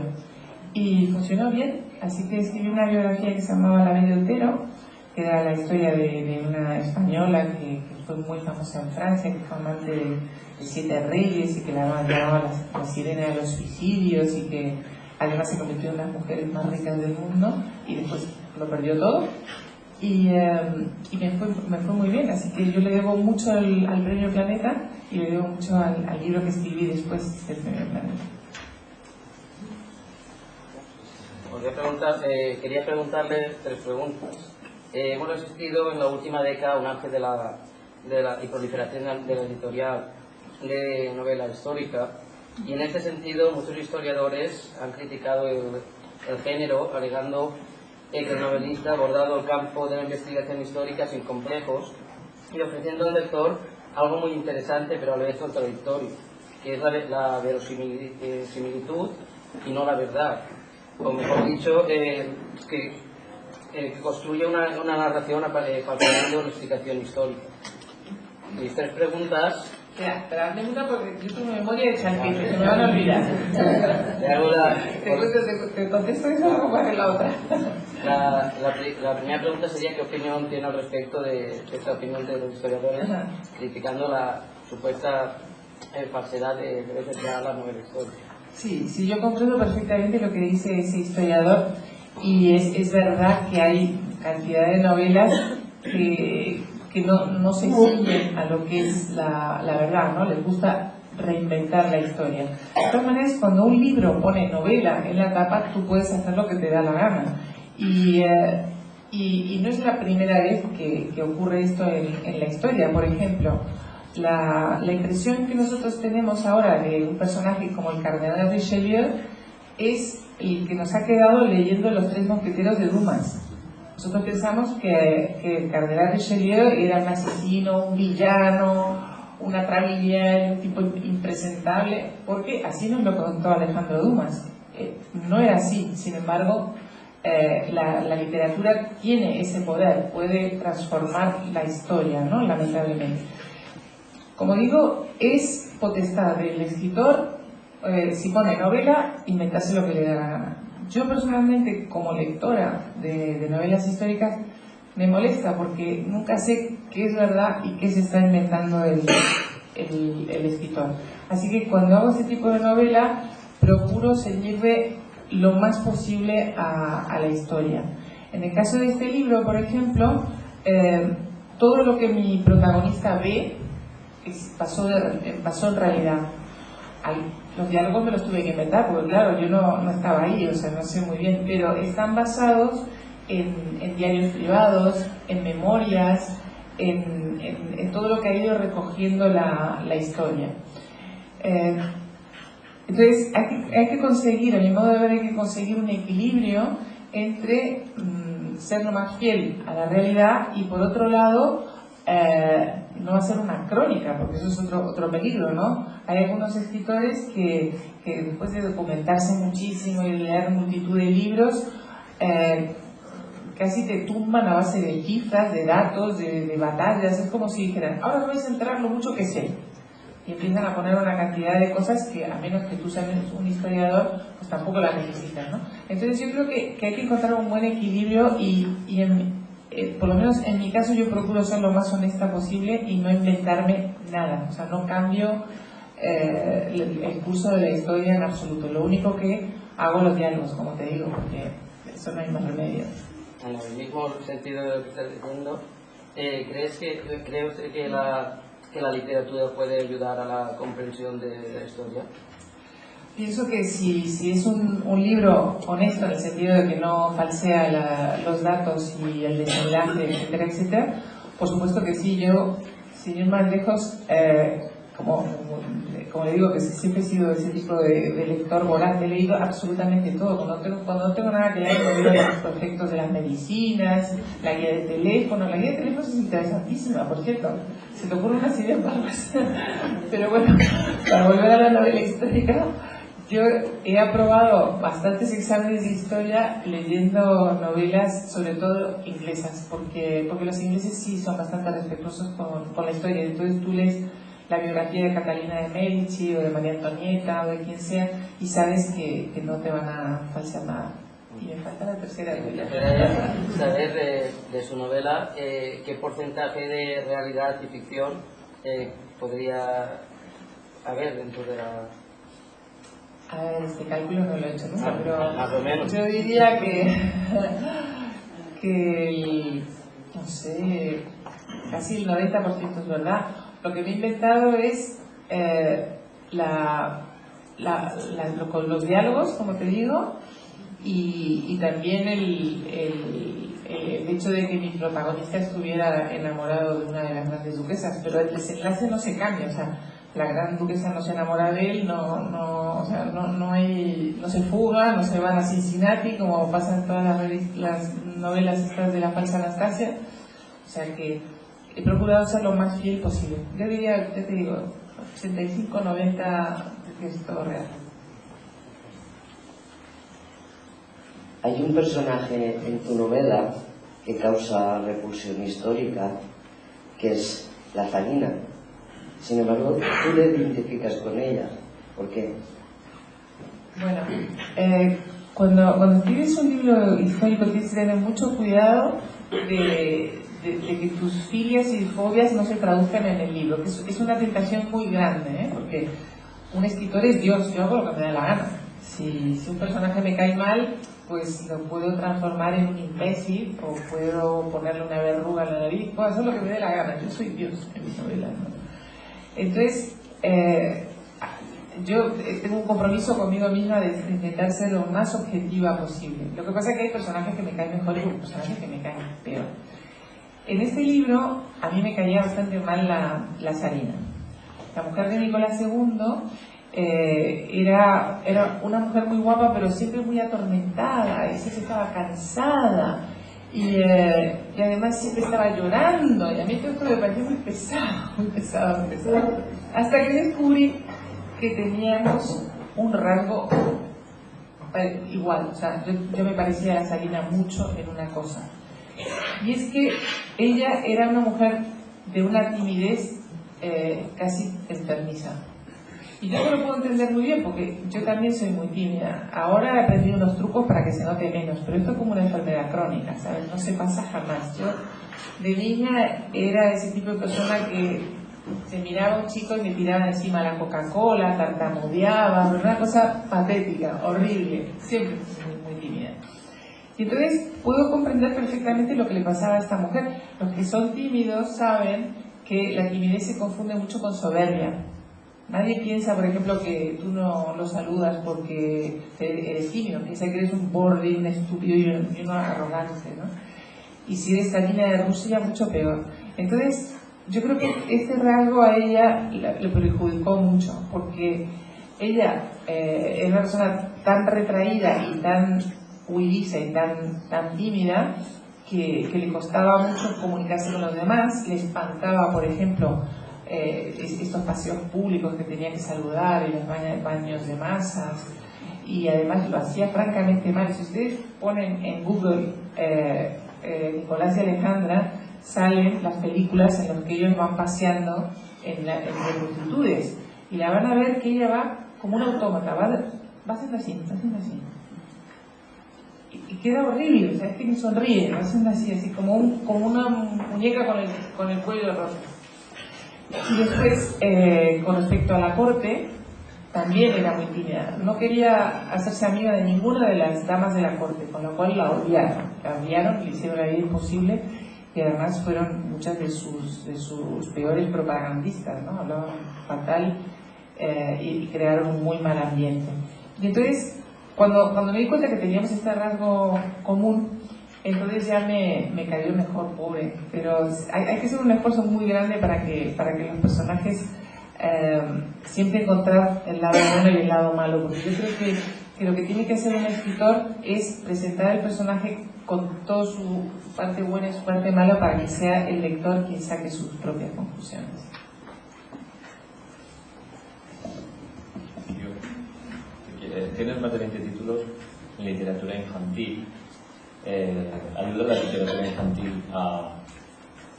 Y funcionó bien, así que escribí una biografía que se llamaba La Belle de Otero, que era la historia de una española que fue muy famosa en Francia, que fue amante de 7 reyes y que la llamaban la sirena de los suicidios, y que además se convirtió en una de las mujeres más ricas del mundo y después lo perdió todo. Y me fue muy bien, así que yo le debo mucho al premio Planeta y le debo mucho al libro que escribí después del premio Planeta. Quería preguntarle 3 preguntas. Hemos asistido en la última década a un auge de la proliferación de la editorial de novela histórica, y en este sentido muchos historiadores han criticado el género, alegando que el novelista ha abordado el campo de la investigación histórica sin complejos y ofreciendo al lector algo muy interesante pero a la vez contradictorio, que es la verosimilitud y no la verdad, o mejor dicho, que construye una narración falseando la explicación histórica. Mis 3 preguntas. Espera, hazme una porque yo tengo memoria de chanquete, se me van a olvidar. Te contesto eso o vamos a hacer la otra. La primera pregunta sería qué opinión tiene al respecto de esta opinión de los historiadores criticando la supuesta falsedad de la novela histórica. Sí, yo comprendo perfectamente lo que dice ese historiador, y es verdad que hay cantidad de novelas que no se ciñen a lo que es la verdad, ¿no? Les gusta reinventar la historia. De todas maneras, cuando un libro pone novela en la tapa, tú puedes hacer lo que te da la gana. Y no es la primera vez que ocurre esto en la historia. Por ejemplo, la impresión que nosotros tenemos ahora de un personaje como el cardenal Richelieu es el que nos ha quedado leyendo Los 3 mosqueteros de Dumas. Nosotros pensamos que el cardenal Richelieu era un asesino, un villano, una trabilia, un tipo impresentable, porque así nos lo contó Alejandro Dumas. No era así, sin embargo, la literatura tiene ese poder, puede transformar la historia, ¿no? Lamentablemente. Como digo, es potestad del escritor si pone novela, inventarse lo que le da la gana. Yo personalmente, como lectora de novelas históricas, me molesta porque nunca sé qué es verdad y qué se está inventando el escritor. Así que cuando hago este tipo de novela, procuro ceñirme lo más posible a la historia. En el caso de este libro, por ejemplo, todo lo que mi protagonista ve pasó en realidad. Los diálogos me los tuve que inventar, porque claro, yo no estaba ahí, o sea, no sé muy bien, pero están basados en diarios privados, en memorias, en todo lo que ha ido recogiendo la historia. Entonces, hay que conseguir, a mi modo de ver, hay que conseguir un equilibrio entre ser lo más fiel a la realidad y, por otro lado, no hacer una crónica, porque eso es otro peligro, ¿no? Hay algunos escritores que después de documentarse muchísimo y de leer multitud de libros, casi te tumban a base de cifras, de datos, de batallas. Es como si dijeran, ahora voy a centrar lo mucho que sé. Y empiezan a poner una cantidad de cosas que, a menos que tú seas un historiador, pues tampoco las necesitas, ¿no? Entonces yo creo que hay que encontrar un buen equilibrio y por lo menos en mi caso yo procuro ser lo más honesta posible y no inventarme nada. O sea, no cambio el curso de la historia en absoluto. Lo único que hago los diálogos, como te digo, porque eso no hay más remedio. En el mismo sentido de lo que estás diciendo, ¿cree usted que la literatura puede ayudar a la comprensión de la historia? Pienso que si es un libro honesto, en el sentido de que no falsea los datos y el desenlace, etcétera, etcétera, por supuesto que sí. Yo, sin ir más lejos, como le digo, que siempre he sido ese tipo de lector voraz, he leído absolutamente todo. Cuando no tengo nada que leer, me leo los prospectos de las medicinas, la guía de teléfono. La guía de teléfono es interesantísima, por cierto. Se te ocurren unas ideas barbas. Pero bueno, para volver a la novela histórica, yo he aprobado bastantes exámenes de historia leyendo novelas, sobre todo inglesas, porque los ingleses sí son bastante respetuosos con la historia. Entonces tú lees la biografía de Catalina de Medici o de María Antonieta o de quien sea y sabes que no te van a falsear nada. Y me falta la tercera. Saber de su novela qué porcentaje de realidad y ficción podría haber dentro de la... A ver, este cálculo no lo he hecho nunca, pero más o menos. yo diría que no sé, casi el 90% es verdad. Lo que me he inventado es con los diálogos, como te digo, y también el hecho de que mi protagonista estuviera enamorado de una de las grandes duquesas, pero el desenlace no se cambia. O sea, la gran duquesa no se enamora de él, no se fuga, no se van a Cincinnati como pasa en todas las novelas estas de la falsa Anastasia. O sea que he procurado ser lo más fiel posible. Yo diría, ya te digo, 85, 90, que es todo real. Hay un personaje en tu novela que causa repulsión histórica, que es la Zarina. Sin embargo, tú te identificas con ella. ¿Por qué? Bueno, cuando escribes un libro histórico tienes que tener mucho cuidado de que tus filias y fobias no se traduzcan en el libro, que es una tentación muy grande, porque un escritor es Dios, yo hago lo que me da la gana. Si un personaje me cae mal, pues lo puedo transformar en un imbécil o puedo ponerle una verruga en la nariz, puedo hacer lo que me dé la gana. Yo soy Dios en mis novelas, ¿no? Entonces, yo tengo un compromiso conmigo misma de intentar ser lo más objetiva posible. Lo que pasa es que hay personajes que me caen mejor y personajes que me caen peor. En este libro a mí me caía bastante mal la Zarina. La mujer de Nicolás II era una mujer muy guapa, pero siempre muy atormentada, y siempre estaba cansada, y además siempre estaba llorando, y a mí todo esto me pareció muy pesado. Hasta que descubrí que teníamos un rasgo igual. O sea, yo me parecía a la Zarina mucho en una cosa, y es que ella era una mujer de una timidez casi enfermiza. Y yo no lo puedo entender muy bien porque yo también soy muy tímida. Ahora he aprendido unos trucos para que se note menos, pero esto es como una enfermedad crónica, ¿sabes? No se pasa jamás. Yo de niña era ese tipo de persona que se miraba a un chico y me tiraba encima la Coca-Cola, tartamudeaba, una cosa patética, horrible. Siempre fui muy tímida. Y entonces puedo comprender perfectamente lo que le pasaba a esta mujer. Los que son tímidos saben que la timidez se confunde mucho con soberbia. Nadie piensa, por ejemplo, que tú no lo saludas porque eres tímido, piensa que eres un borde, un estúpido y un arrogante, ¿no? Y si eres Salina de Rusia, mucho peor. Entonces, yo creo que este rasgo a ella le perjudicó mucho, porque ella es una persona tan retraída y tan huidiza y tan tímida que le costaba mucho comunicarse con los demás, le espantaba, por ejemplo, estos paseos públicos que tenía que saludar y los baños de masas, y además lo hacía francamente mal. Si ustedes ponen en Google Nicolás y Alejandra, salen las películas en las que ellos van paseando en multitudes, y la van a ver que ella va como un autómata, va haciendo así, y queda horrible, o sea, es que ni sonríe, va haciendo así como una muñeca con el cuello roto. Y después, con respecto a la corte, también era muy tímida. No quería hacerse amiga de ninguna de las damas de la corte, con lo cual la odiaron. La odiaron, le hicieron la vida imposible, y además fueron muchas de sus peores propagandistas, ¿no? Hablaban fatal y crearon un muy mal ambiente. Y entonces, cuando me di cuenta que teníamos este rasgo común, entonces ya me cayó mejor, pobre. Pero hay que hacer un esfuerzo muy grande para que los personajes siempre encontrar el lado bueno y el lado malo, porque yo creo que lo que tiene que hacer un escritor es presentar el personaje con toda su parte buena y su parte mala para que sea el lector quien saque sus propias conclusiones. Tienes más de 20 títulos en literatura infantil. ¿Ayuda la literatura infantil a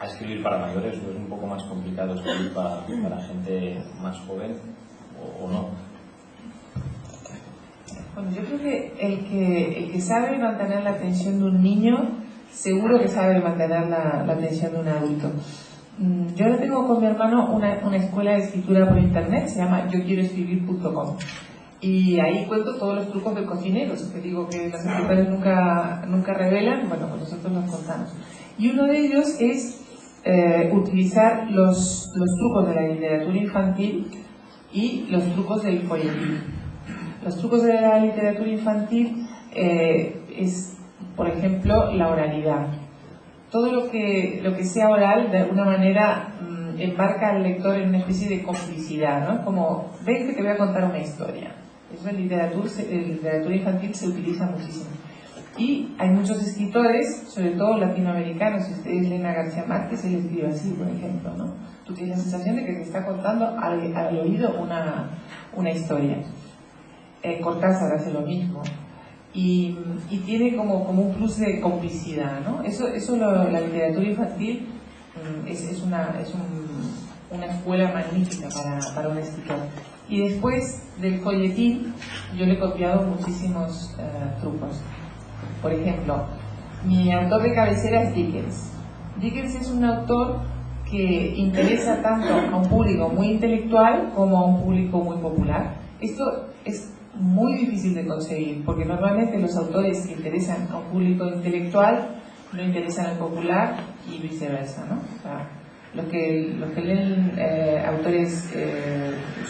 escribir para mayores, o es un poco más complicado escribir para gente más joven, o no? Bueno, yo creo que el que sabe mantener la atención de un niño, seguro que sabe mantener la atención de un adulto. Yo ahora tengo con mi hermano una escuela de escritura por internet, se llama yoquieroescribir.com. Y ahí cuento todos los trucos del cocinero, que digo que los escritores nunca revelan, bueno, pues nosotros los contamos. Y uno de ellos es utilizar los trucos de la literatura infantil y los trucos del folletín. Los trucos de la literatura infantil es, por ejemplo, la oralidad. Todo lo que sea oral, de alguna manera, embarca al lector en una especie de complicidad, ¿no? Como, ven que te voy a contar una historia. Eso en literatura infantil se utiliza muchísimo. Y hay muchos escritores, sobre todo latinoamericanos, si ustedes leen a García Márquez, él escribe así, por ejemplo, ¿no? Tú tienes la sensación de que te está contando al oído una historia. Cortázar hace lo mismo. Y tiene como un plus de complicidad, ¿no? La literatura infantil es una escuela magnífica para un escritor. Y después del folletín, yo le he copiado muchísimos trucos. Por ejemplo, mi autor de cabecera es Dickens. Dickens es un autor que interesa tanto a un público muy intelectual como a un público muy popular. Esto es muy difícil de conseguir, porque normalmente los autores que interesan a un público intelectual no interesan al popular y viceversa, ¿no? O sea, los que leen autores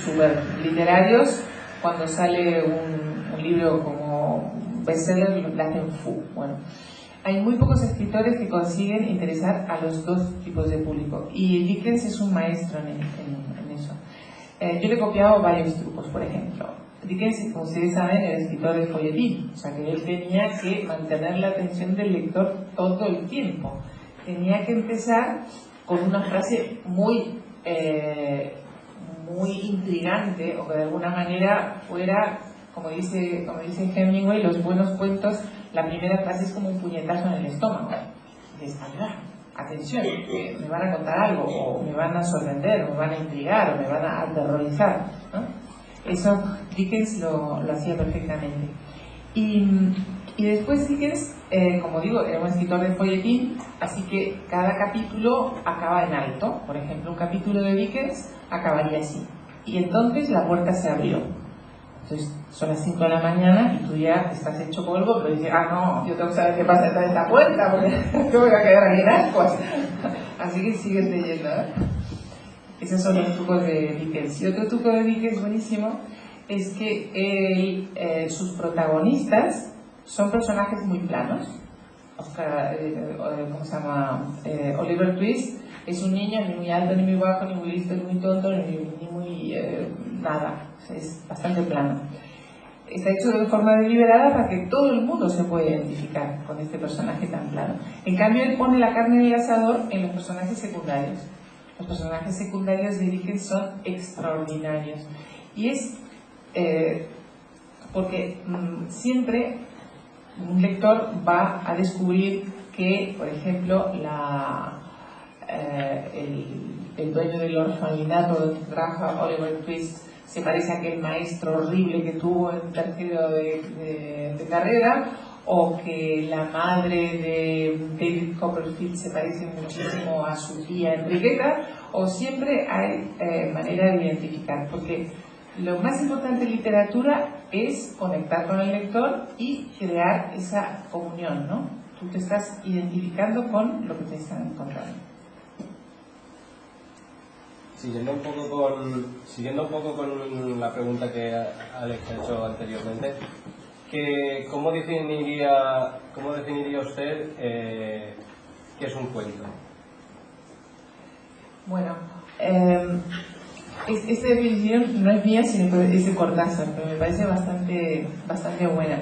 super literarios, cuando sale un libro como bestseller, le hacen fu. Bueno, hay muy pocos escritores que consiguen interesar a los dos tipos de público, y Dickens es un maestro en eso. Yo le he copiado varios trucos. Por ejemplo, Dickens, como ustedes saben, era escritor de folletín, o sea que él tenía que mantener la atención del lector todo el tiempo. Tenía que empezar con una frase muy intrigante, o que de alguna manera fuera, como dice Hemingway, los buenos cuentos, la primera frase es como un puñetazo en el estómago. Atención, me van a contar algo, o me van a sorprender, o me van a intrigar, o me van a aterrorizar, ¿no? Eso Dickens lo hacía perfectamente. Y después Dickens, como digo, era un escritor de folletín, así que cada capítulo acaba en alto. Por ejemplo, un capítulo de Dickens acabaría así. Y entonces la puerta se abrió. Entonces son las 5 de la mañana y tú ya estás hecho polvo, pero dices, no, yo tengo que saber qué pasa detrás de esta puerta, porque yo voy a quedar aquí en ascuas. Así que sigues leyendo, ¿eh? Esos son los trucos de Dickens. Y otro truco de Dickens buenísimo es que sus protagonistas son personajes muy planos. ¿Cómo se llama? Oliver Twist es un niño ni muy alto, ni muy bajo, ni muy listo, ni muy tonto, ni muy nada. Es bastante plano. Está hecho de forma deliberada para que todo el mundo se pueda identificar con este personaje tan plano. En cambio, él pone la carne en el asador en los personajes secundarios. Los personajes secundarios de Dickens son extraordinarios. Y es porque siempre un lector va a descubrir que, por ejemplo, el dueño del orfanato donde trabaja Oliver Twist se parece a aquel maestro horrible que tuvo en tercero de carrera, o que la madre de David Copperfield se parece muchísimo a su tía Enriqueta, o siempre hay manera de identificar, porque lo más importante en literatura es conectar con el lector y crear esa comunión, ¿no? Tú te estás identificando con lo que te están contando. Siguiendo un poco con la pregunta que Alex ha hecho anteriormente, ¿cómo definiría usted qué es un cuento? Bueno, esta definición no es mía, sino es de Cortázar, pero me parece bastante buena.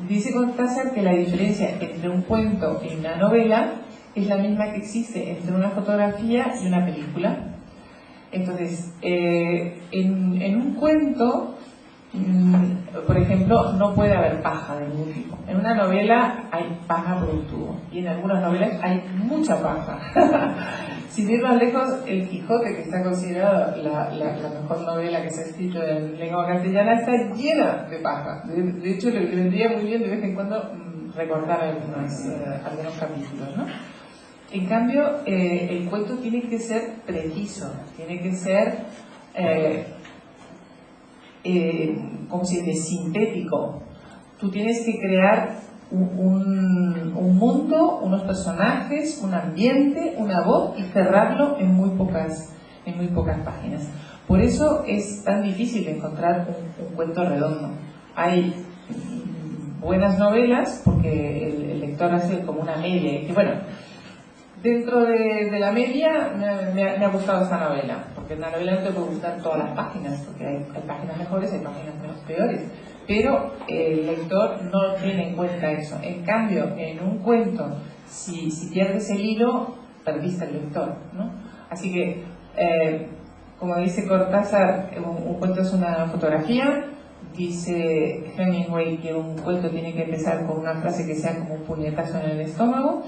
Dice Cortázar que la diferencia entre un cuento y una novela es la misma que existe entre una fotografía y una película. Entonces, en un cuento, por ejemplo, no puede haber paja de ningún tipo. En una novela hay paja por un tubo, y en algunas novelas hay mucha paja. Sin ir más lejos, El Quijote, que está considerada la mejor novela que se ha escrito en lengua castellana, está llena de paja. De hecho, le vendría muy bien de vez en cuando recordar algunos capítulos, ¿no? En cambio, el cuento tiene que ser preciso, tiene que ser, ¿cómo se dice?, sintético. Tú tienes que crear un mundo, unos personajes, un ambiente, una voz, y cerrarlo en muy pocas páginas. Por eso es tan difícil encontrar un cuento redondo. Hay buenas novelas porque el lector hace como una media y que, bueno, dentro de la media me ha gustado esta novela, porque en la novela no te puede gustar todas las páginas, porque hay páginas mejores, hay páginas menos peores, pero el lector no tiene en cuenta eso. En cambio, en un cuento, si pierdes el hilo, perdiste al lector, ¿no? Así que, como dice Cortázar, un cuento es una fotografía. Dice Hemingway que un cuento tiene que empezar con una frase que sea como un puñetazo en el estómago.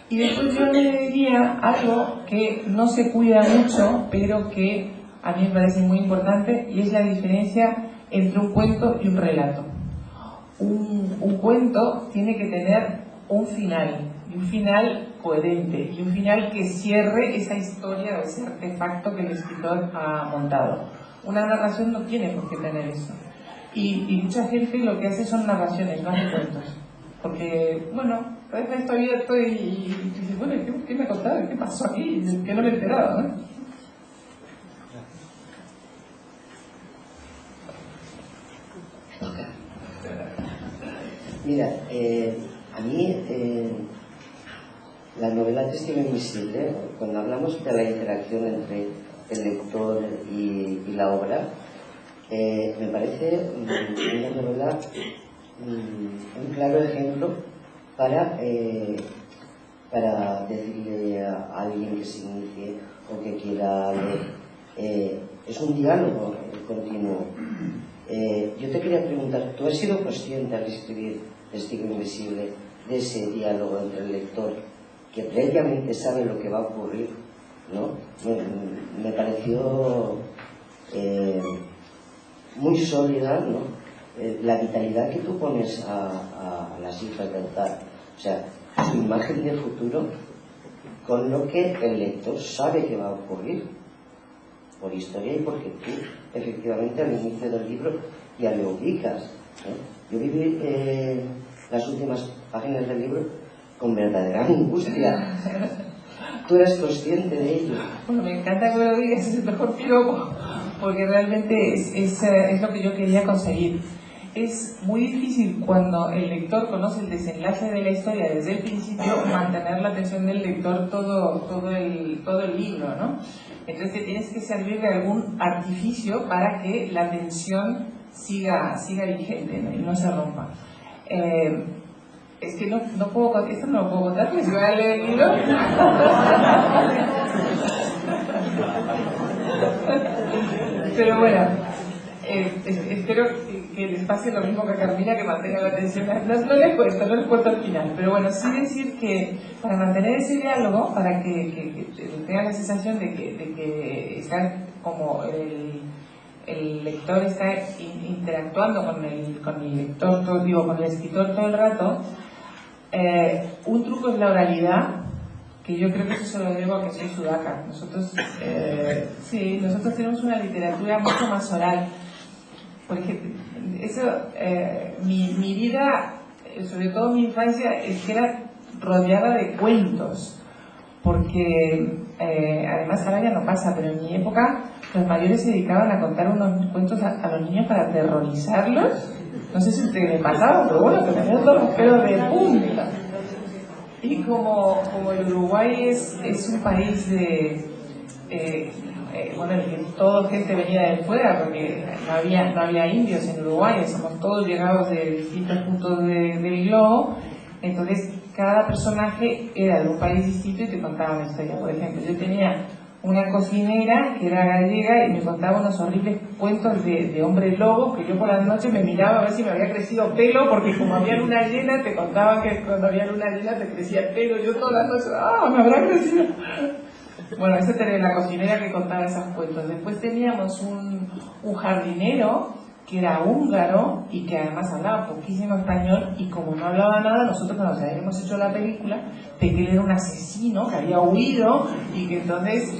Y después yo le diría algo que no se cuida mucho, pero que a mí me parece muy importante, y es la diferencia entre un cuento y un relato. Un cuento tiene que tener un final, y un final coherente, y un final que cierre esa historia o ese artefacto que el escritor ha montado. Una narración no tiene por qué tener eso. Y mucha gente lo que hace son narraciones, no hace cuentos. Porque, bueno, a veces estoy abierto y dices, bueno, ¿qué me ha contado? ¿Qué pasó aquí? Que no me he enterado, ¿no? Mira, a mí la novela Testigo Invisible, cuando hablamos de la interacción entre el lector y la obra, me parece una novela un claro ejemplo para decirle a alguien que se inicie o que quiera leer. Es un diálogo continuo. Yo te quería preguntar, ¿tú has sido consciente al escribir Testigo Invisible de ese diálogo entre el lector, que previamente sabe lo que va a ocurrir, ¿no? Me pareció muy sólida, ¿no? La vitalidad que tú pones a las hijas de altar, o sea, su imagen de futuro con lo que el lector sabe que va a ocurrir por historia y porque tú efectivamente al inicio del libro ya lo ubicas, ¿no? Yo viví las últimas páginas del libro con verdadera angustia. ¿Tú eres consciente de ello? Bueno, me encanta que me lo digas, es el mejor piropo, porque realmente es lo que yo quería conseguir. Es muy difícil cuando el lector conoce el desenlace de la historia desde el principio mantener la atención del lector todo el libro, ¿no? Entonces te tienes que servir de algún artificio para que la tensión siga vigente, ¿no? Y no se rompa. Es que no puedo, esto no lo puedo contar porque si voy a leer el libro. Pero bueno, espero que les pase lo mismo que a Carmina, que mantenga la atención. No les cuento al final, pero bueno, sí decir que para mantener ese diálogo, para que tengan la sensación de que está como el lector está interactuando con el lector, con el escritor todo el rato. Un truco es la oralidad, que yo creo que eso se lo debo a que soy sudaca. Nosotros tenemos una literatura mucho más oral, porque eso, mi vida, sobre todo mi infancia, es que era rodeada de cuentos, porque además ahora ya no pasa, pero en mi época los mayores se dedicaban a contar unos cuentos a los niños para aterrorizarlos. No sé si te pasaba, pero bueno, que tenían todos los pelos de punta. Y como el Uruguay es un país en el que toda gente venía de fuera, porque no había indios en Uruguay, somos todos llegados de distintos puntos del globo, entonces cada personaje era de un país distinto y te contaba una historia. Por ejemplo, yo tenía una cocinera que era gallega y me contaba unos horribles cuentos de hombre lobo, que yo por las noches me miraba a ver si me había crecido pelo, porque como había luna llena, te contaban que cuando había luna llena te crecía el pelo. Yo todas las noches, me habrá crecido. Bueno, esa era la cocinera que contaba esos cuentos. Después teníamos un jardinero que era húngaro y que además hablaba poquísimo español, y como no hablaba nada, nosotros cuando habíamos hecho la película, de que él era un asesino que había huido y que entonces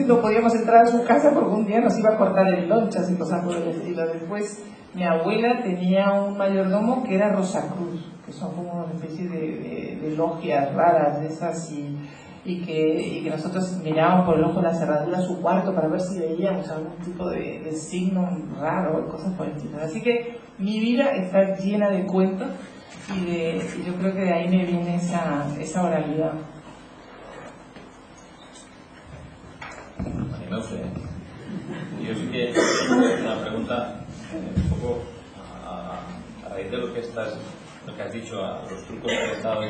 no podíamos entrar a su casa porque un día nos iba a cortar el lonchas y cosas por el estilo. Después mi abuela tenía un mayordomo que era Rosacruz, que son como una especie de logias raras de esas, y que nosotros mirábamos por el ojo de la cerradura a su cuarto para ver si veíamos algún tipo de signo raro o cosas por el estilo. Así que mi vida está llena de cuentos y yo creo que de ahí me viene esa oralidad. Yo sí que tengo una pregunta un poco a raíz de lo que has dicho, a los trucos que has estado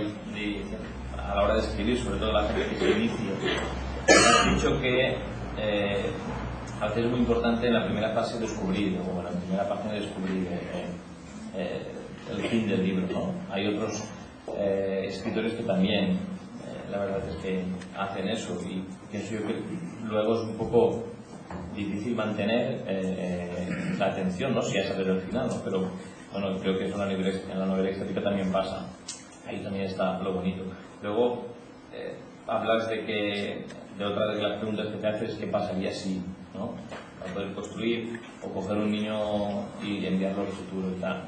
a la hora de escribir, sobre todo la gente que se inicia. Has dicho que a veces es muy importante en la primera fase descubrir, o en la primera página descubrir el fin del libro, ¿no? Hay otros escritores que también, la verdad es que hacen eso, y pienso yo que luego es un poco difícil mantener la atención, ¿no? Si ya sabes el final, ¿no? Pero bueno, creo que en la novela histórica también pasa. Ahí también está lo bonito. Luego hablas de otra de las preguntas que te haces, ¿qué pasaría si, ¿no? Para poder construir o coger un niño y enviarlo al futuro y tal.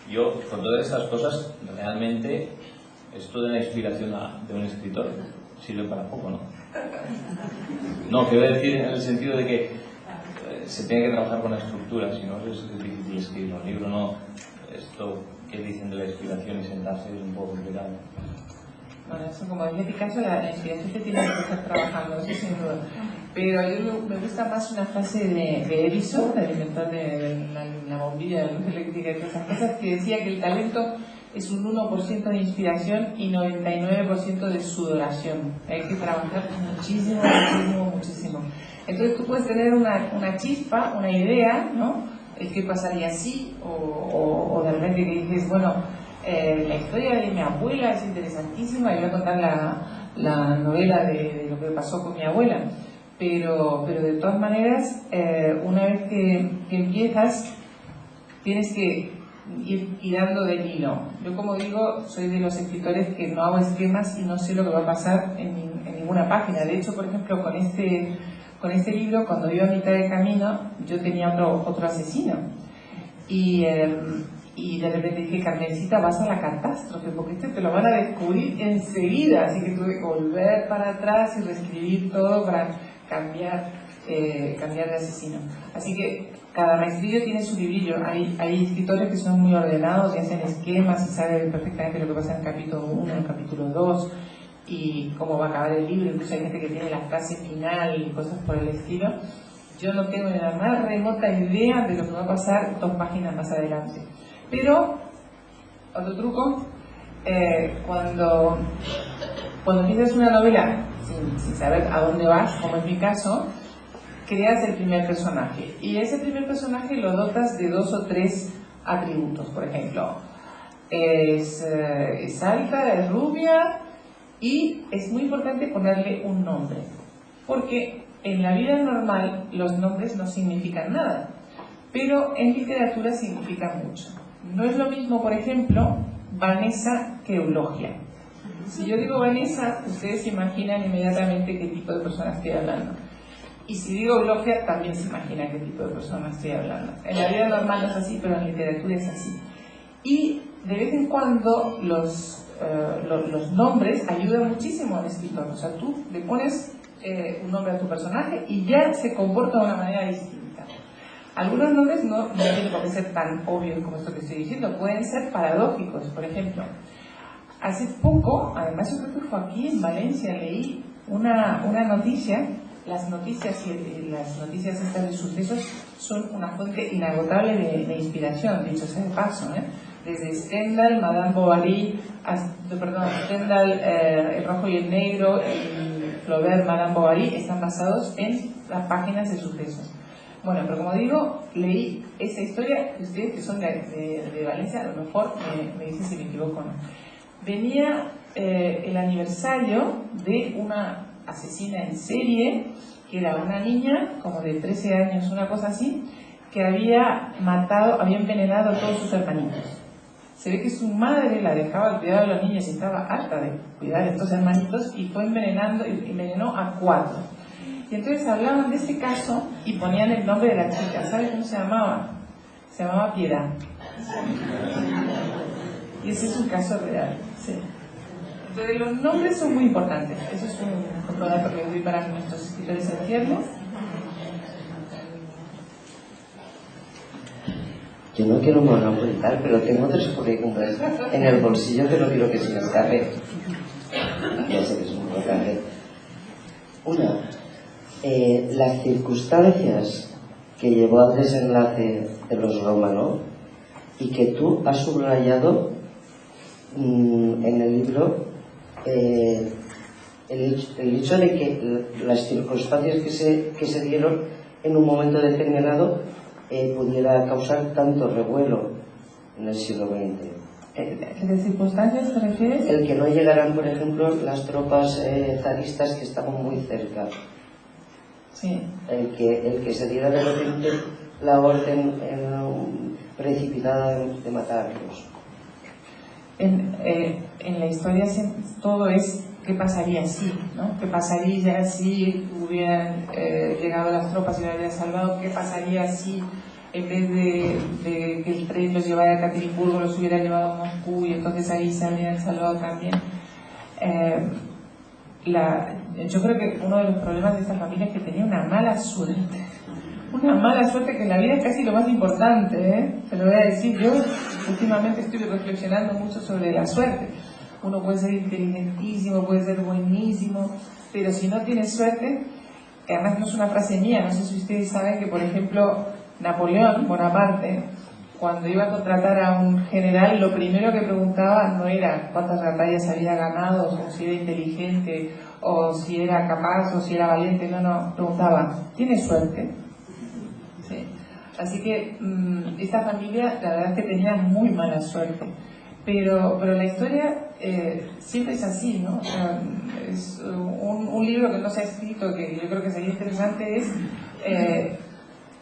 Yo, con todas estas cosas, realmente esto de la inspiración de un escritor sirve para poco, ¿no? No, quiero decir en el sentido de que se tiene que trabajar con la estructura, si no es difícil escribir un libro, ¿no? Esto que dicen de la inspiración y sentarse es un poco complicado. Bueno, eso, como dice Picasso, la inspiración se tiene que estar trabajando, eso sin duda. Pero a mí me gusta más una frase de Edison, del inventor de la bombilla de luz eléctrica y todas esas cosas, que decía que el talento es un 1% de inspiración y 99% de sudoración. Hay que trabajar muchísimo. Entonces tú puedes tener una chispa, una idea, ¿no? ¿Qué pasaría así? O de repente que dices, bueno, la historia de mi abuela es interesantísima y voy a contar la novela de lo que pasó con mi abuela. pero de todas maneras, una vez que empiezas, tienes que ir tirando del hilo. Yo, como digo, soy de los escritores que no hago esquemas y no sé lo que va a pasar en ninguna página. De hecho, por ejemplo, con este libro, cuando iba a mitad de camino, yo tenía otro asesino. Y de repente dije, Carmencita, vas a la catástrofe, porque te lo van a descubrir enseguida. Así que tuve que volver para atrás y reescribir todo para cambiar de asesino. Así que cada maestrillo tiene su librillo. Hay escritores que son muy ordenados y hacen esquemas y saben perfectamente lo que pasa en el capítulo 1, en el capítulo 2 y cómo va a acabar el libro. Incluso hay gente que tiene la frase final y cosas por el estilo. Yo no tengo ni la más remota idea de lo que va a pasar 2 páginas más adelante. Pero, otro truco, cuando empiezas una novela sin saber a dónde vas, como en mi caso, creas el primer personaje. Y ese primer personaje lo dotas de 2 o 3 atributos. Por ejemplo, es alta, es rubia, y es muy importante ponerle un nombre. Porque en la vida normal los nombres no significan nada, pero en literatura significan mucho. No es lo mismo, por ejemplo, Vanessa que Eulogia. Si yo digo Vanessa, ustedes se imaginan inmediatamente qué tipo de persona estoy hablando. Y si digo Eulogia, también se imagina qué tipo de persona estoy hablando. En la vida normal no es así, pero en literatura es así. Y de vez en cuando los nombres ayudan muchísimo al escritor. O sea, tú le pones un nombre a tu personaje y ya se comporta de una manera distinta. Algunos nombres no tienen por qué ser tan obvios como esto que estoy diciendo, pueden ser paradójicos. Por ejemplo, hace poco, además yo creo que fue aquí en Valencia, leí una noticia. Las noticias estas de sucesos son una fuente inagotable de inspiración, dicho sea de paso, Desde Stendhal, Madame Bovary, Stendhal, El rojo y el negro, y Flaubert, Madame Bovary, están basados en las páginas de sucesos. Bueno, pero como digo, leí esa historia, ustedes que son de Valencia, a lo mejor me dicen si me equivoco o no. Venía el aniversario de una asesina en serie, que era una niña como de 13 años, una cosa así, que había envenenado a todos sus hermanitos. Se ve que su madre la dejaba al cuidado de los niños y estaba harta de cuidar a estos hermanitos y fue envenenó a 4. Y entonces hablaban de este caso y ponían el nombre de la chica. ¿Sabe cómo se llamaba? Se llamaba Piedad. Y ese es un caso real, sí. Entonces los nombres son muy importantes. Eso es un dato que doy para nuestros escritores en ciernes. Yo no quiero monopolizar, pero tengo 3 currículums en el bolsillo que no quiero que se me escape. Ya sé que es un poco tarde. Una, las circunstancias que llevó al desenlace de los Rómano y que tú has subrayado en el libro, el hecho de que las circunstancias que se dieron en un momento determinado pudiera causar tanto revuelo en el siglo XX. ¿De circunstancias te refieres? El que no llegaran, por ejemplo, las tropas zaristas que estaban muy cerca. Sí. El que se diera de repente la orden precipitada de matarlos. En la historia todo es qué pasaría si, ¿no? ¿Qué pasaría si hubieran llegado las tropas y lo hubieran salvado? ¿Qué pasaría si en vez de que el tren los llevara a Ekaterimburgo los hubiera llevado a Moscú y entonces ahí se habrían salvado también? Yo creo que uno de los problemas de esta familia es que tenía una mala suerte. Una mala suerte que en la vida es casi lo más importante, te lo voy a decir. Yo últimamente estoy reflexionando mucho sobre la suerte. Uno puede ser inteligentísimo, puede ser buenísimo, pero si no tiene suerte, además no es una frase mía, no sé si ustedes saben que, por ejemplo, Napoleón Bonaparte, cuando iba a contratar a un general, lo primero que preguntaba no era cuántas batallas había ganado, o si era inteligente, o si era capaz, o si era valiente, no, preguntaba, ¿tiene suerte? Sí. Así que esta familia, la verdad es que tenía muy mala suerte. pero la historia siempre es así, ¿no? O sea, es un libro que no se ha escrito, que yo creo que sería interesante,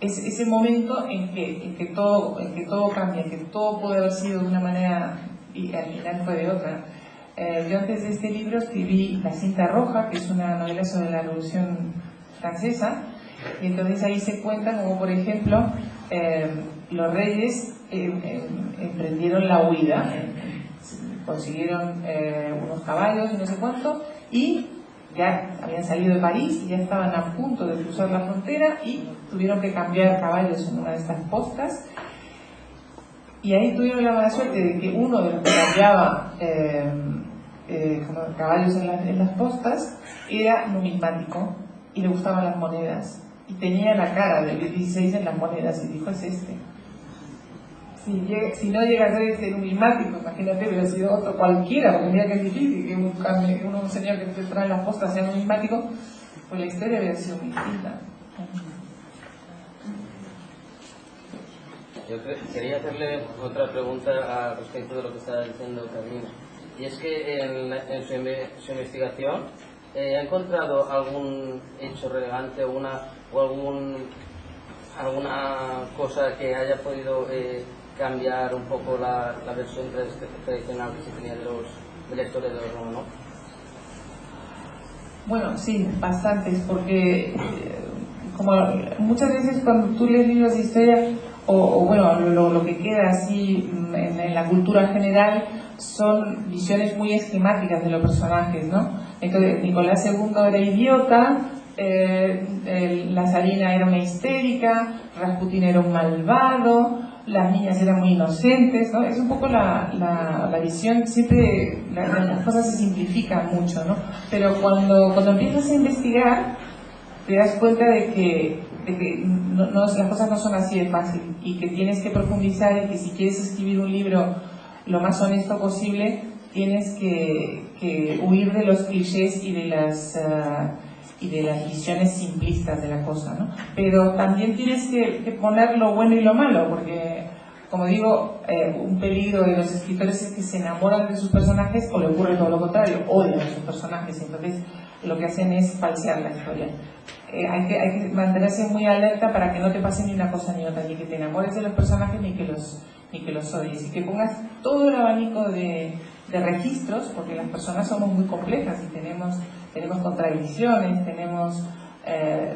es ese momento en que todo cambia, que todo puede haber sido de una manera y al final fue de otra. Yo antes de este libro escribí La cinta roja, que es una novela sobre la Revolución Francesa, y entonces ahí se cuenta como, por ejemplo, los reyes emprendieron la huida, consiguieron unos caballos y no sé cuánto, y ya habían salido de París y ya estaban a punto de cruzar la frontera y tuvieron que cambiar caballos en una de estas postas, y ahí tuvieron la mala suerte de que uno de los que cambiaba caballos en las postas era numismático y le gustaban las monedas y tenía la cara del 16 en las monedas y dijo: es este. Si no llega a ser este numismático, imagínate, hubiera sido otro cualquiera, porque mira que es difícil que un señor que te trae las postas sea numismático, pues la historia hubiera sido muy distinta. Yo quería hacerle otra pregunta respecto de lo que estaba diciendo Carolina, y es que en su investigación ¿ha encontrado algún hecho relevante o alguna cosa que haya podido cambiar un poco la versión tradicional que se tenía de la historia de los romanos? Bueno, sí, bastantes, porque como muchas veces cuando tú lees libros de historia, o bueno, lo que queda así en la cultura general son visiones muy esquemáticas de los personajes, ¿no? Entonces, Nicolás II era idiota, la zarina era una histérica, Rasputín era un malvado, las niñas eran muy inocentes, ¿no? Es un poco la visión, siempre las cosas se simplifican mucho, ¿no? Pero cuando empiezas a investigar, te das cuenta de que las cosas no son así de fácil y que tienes que profundizar, y que si quieres escribir un libro lo más honesto posible, tienes que huir de los clichés y de las visiones simplistas de la cosa, ¿no? Pero también tienes que poner lo bueno y lo malo, porque, como digo, un peligro de los escritores es que se enamoran de sus personajes, o le ocurre todo lo contrario, odian a sus personajes, y entonces lo que hacen es falsear la historia. Hay que mantenerse muy alerta para que no te pase ni una cosa ni otra, ni que te enamores de los personajes ni que los odies, y que pongas todo el abanico de registros, porque las personas somos muy complejas y tenemos contradicciones, tenemos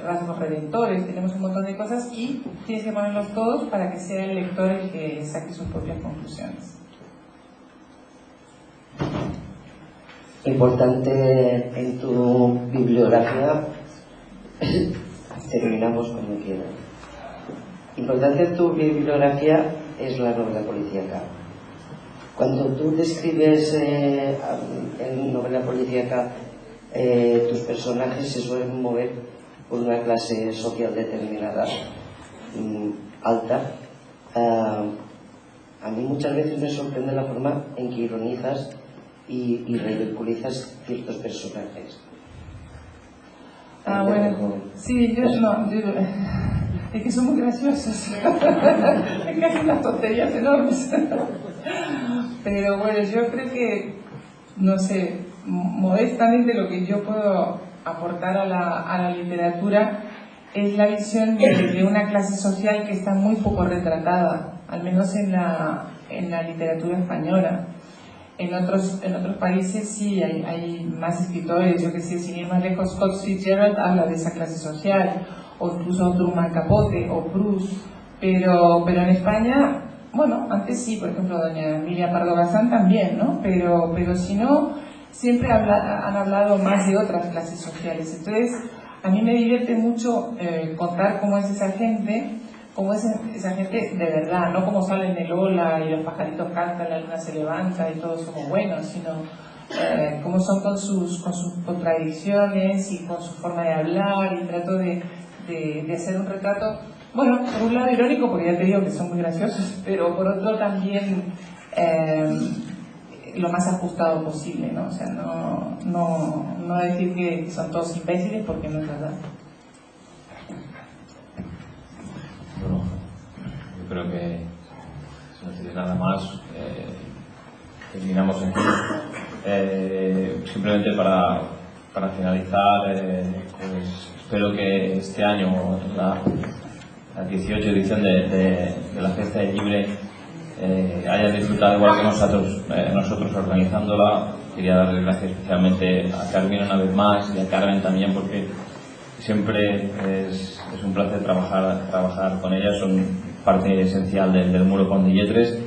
rasgos redentores, tenemos un montón de cosas, y tienes que ponerlos todos para que sea el lector el que saque sus propias conclusiones. Importante en tu bibliografía, terminamos cuando quieras. Importante en tu bibliografía es la novela policíaca. Cuando tú describes en novela policíaca, tus personajes se suelen mover por una clase social determinada, alta. A mí muchas veces me sorprende la forma en que ironizas y ridiculizas ciertos personajes. Bueno, sí, yo es que son muy graciosos. Es que hacen unas tonterías enormes. Pero bueno, yo creo que, no sé, modestamente lo que yo puedo aportar a la literatura es la visión de una clase social que está muy poco retratada, al menos en la literatura española. En otros países sí hay más escritores, yo que sé, sin ir más lejos, Scott Fitzgerald habla de esa clase social, o incluso Truman Capote o Proust, pero en España, bueno, antes sí, por ejemplo, doña Emilia Pardo Bazán también, ¿no? Pero si no, siempre han hablado más de otras clases sociales. Entonces, a mí me divierte mucho contar cómo es esa gente, cómo es esa gente de verdad, no como salen de Lola y los pajaritos cantan, la luna se levanta y todos somos buenos, sino cómo son con sus contradicciones y con su forma de hablar, y trato de hacer un retrato, bueno, por un lado irónico, porque ya te digo que son muy graciosos, pero por otro también lo más ajustado posible, ¿no? O sea, no decir que son todos imbéciles, porque no es verdad. Bueno, yo creo que si no tienes nada más, terminamos aquí. Simplemente para finalizar, pues espero que este año, la 18 edición de la Fiesta del Libre, hayan disfrutado igual que nosotros organizándola. Quería darle gracias especialmente a Carmen una vez más y a Carmen también, porque siempre es un placer trabajar con ellas, son parte esencial del Muro Pont de Lletres.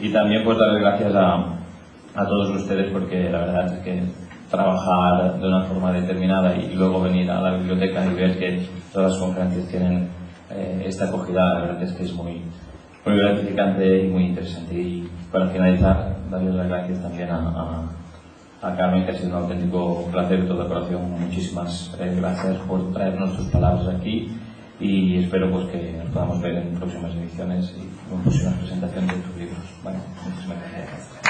Y también pues darles gracias a todos ustedes, porque la verdad es que trabajar de una forma determinada y luego venir a la biblioteca y ver que todas las conferencias tienen esta acogida, la verdad es que es muy gratificante y muy interesante. Y para finalizar, darles las gracias también a Carmen, que ha sido un auténtico placer de toda corazón. Muchísimas gracias por traernos tus palabras aquí, y espero pues que nos podamos ver en próximas ediciones y en próximas presentaciones de tus libros. Bueno, muchísimas gracias.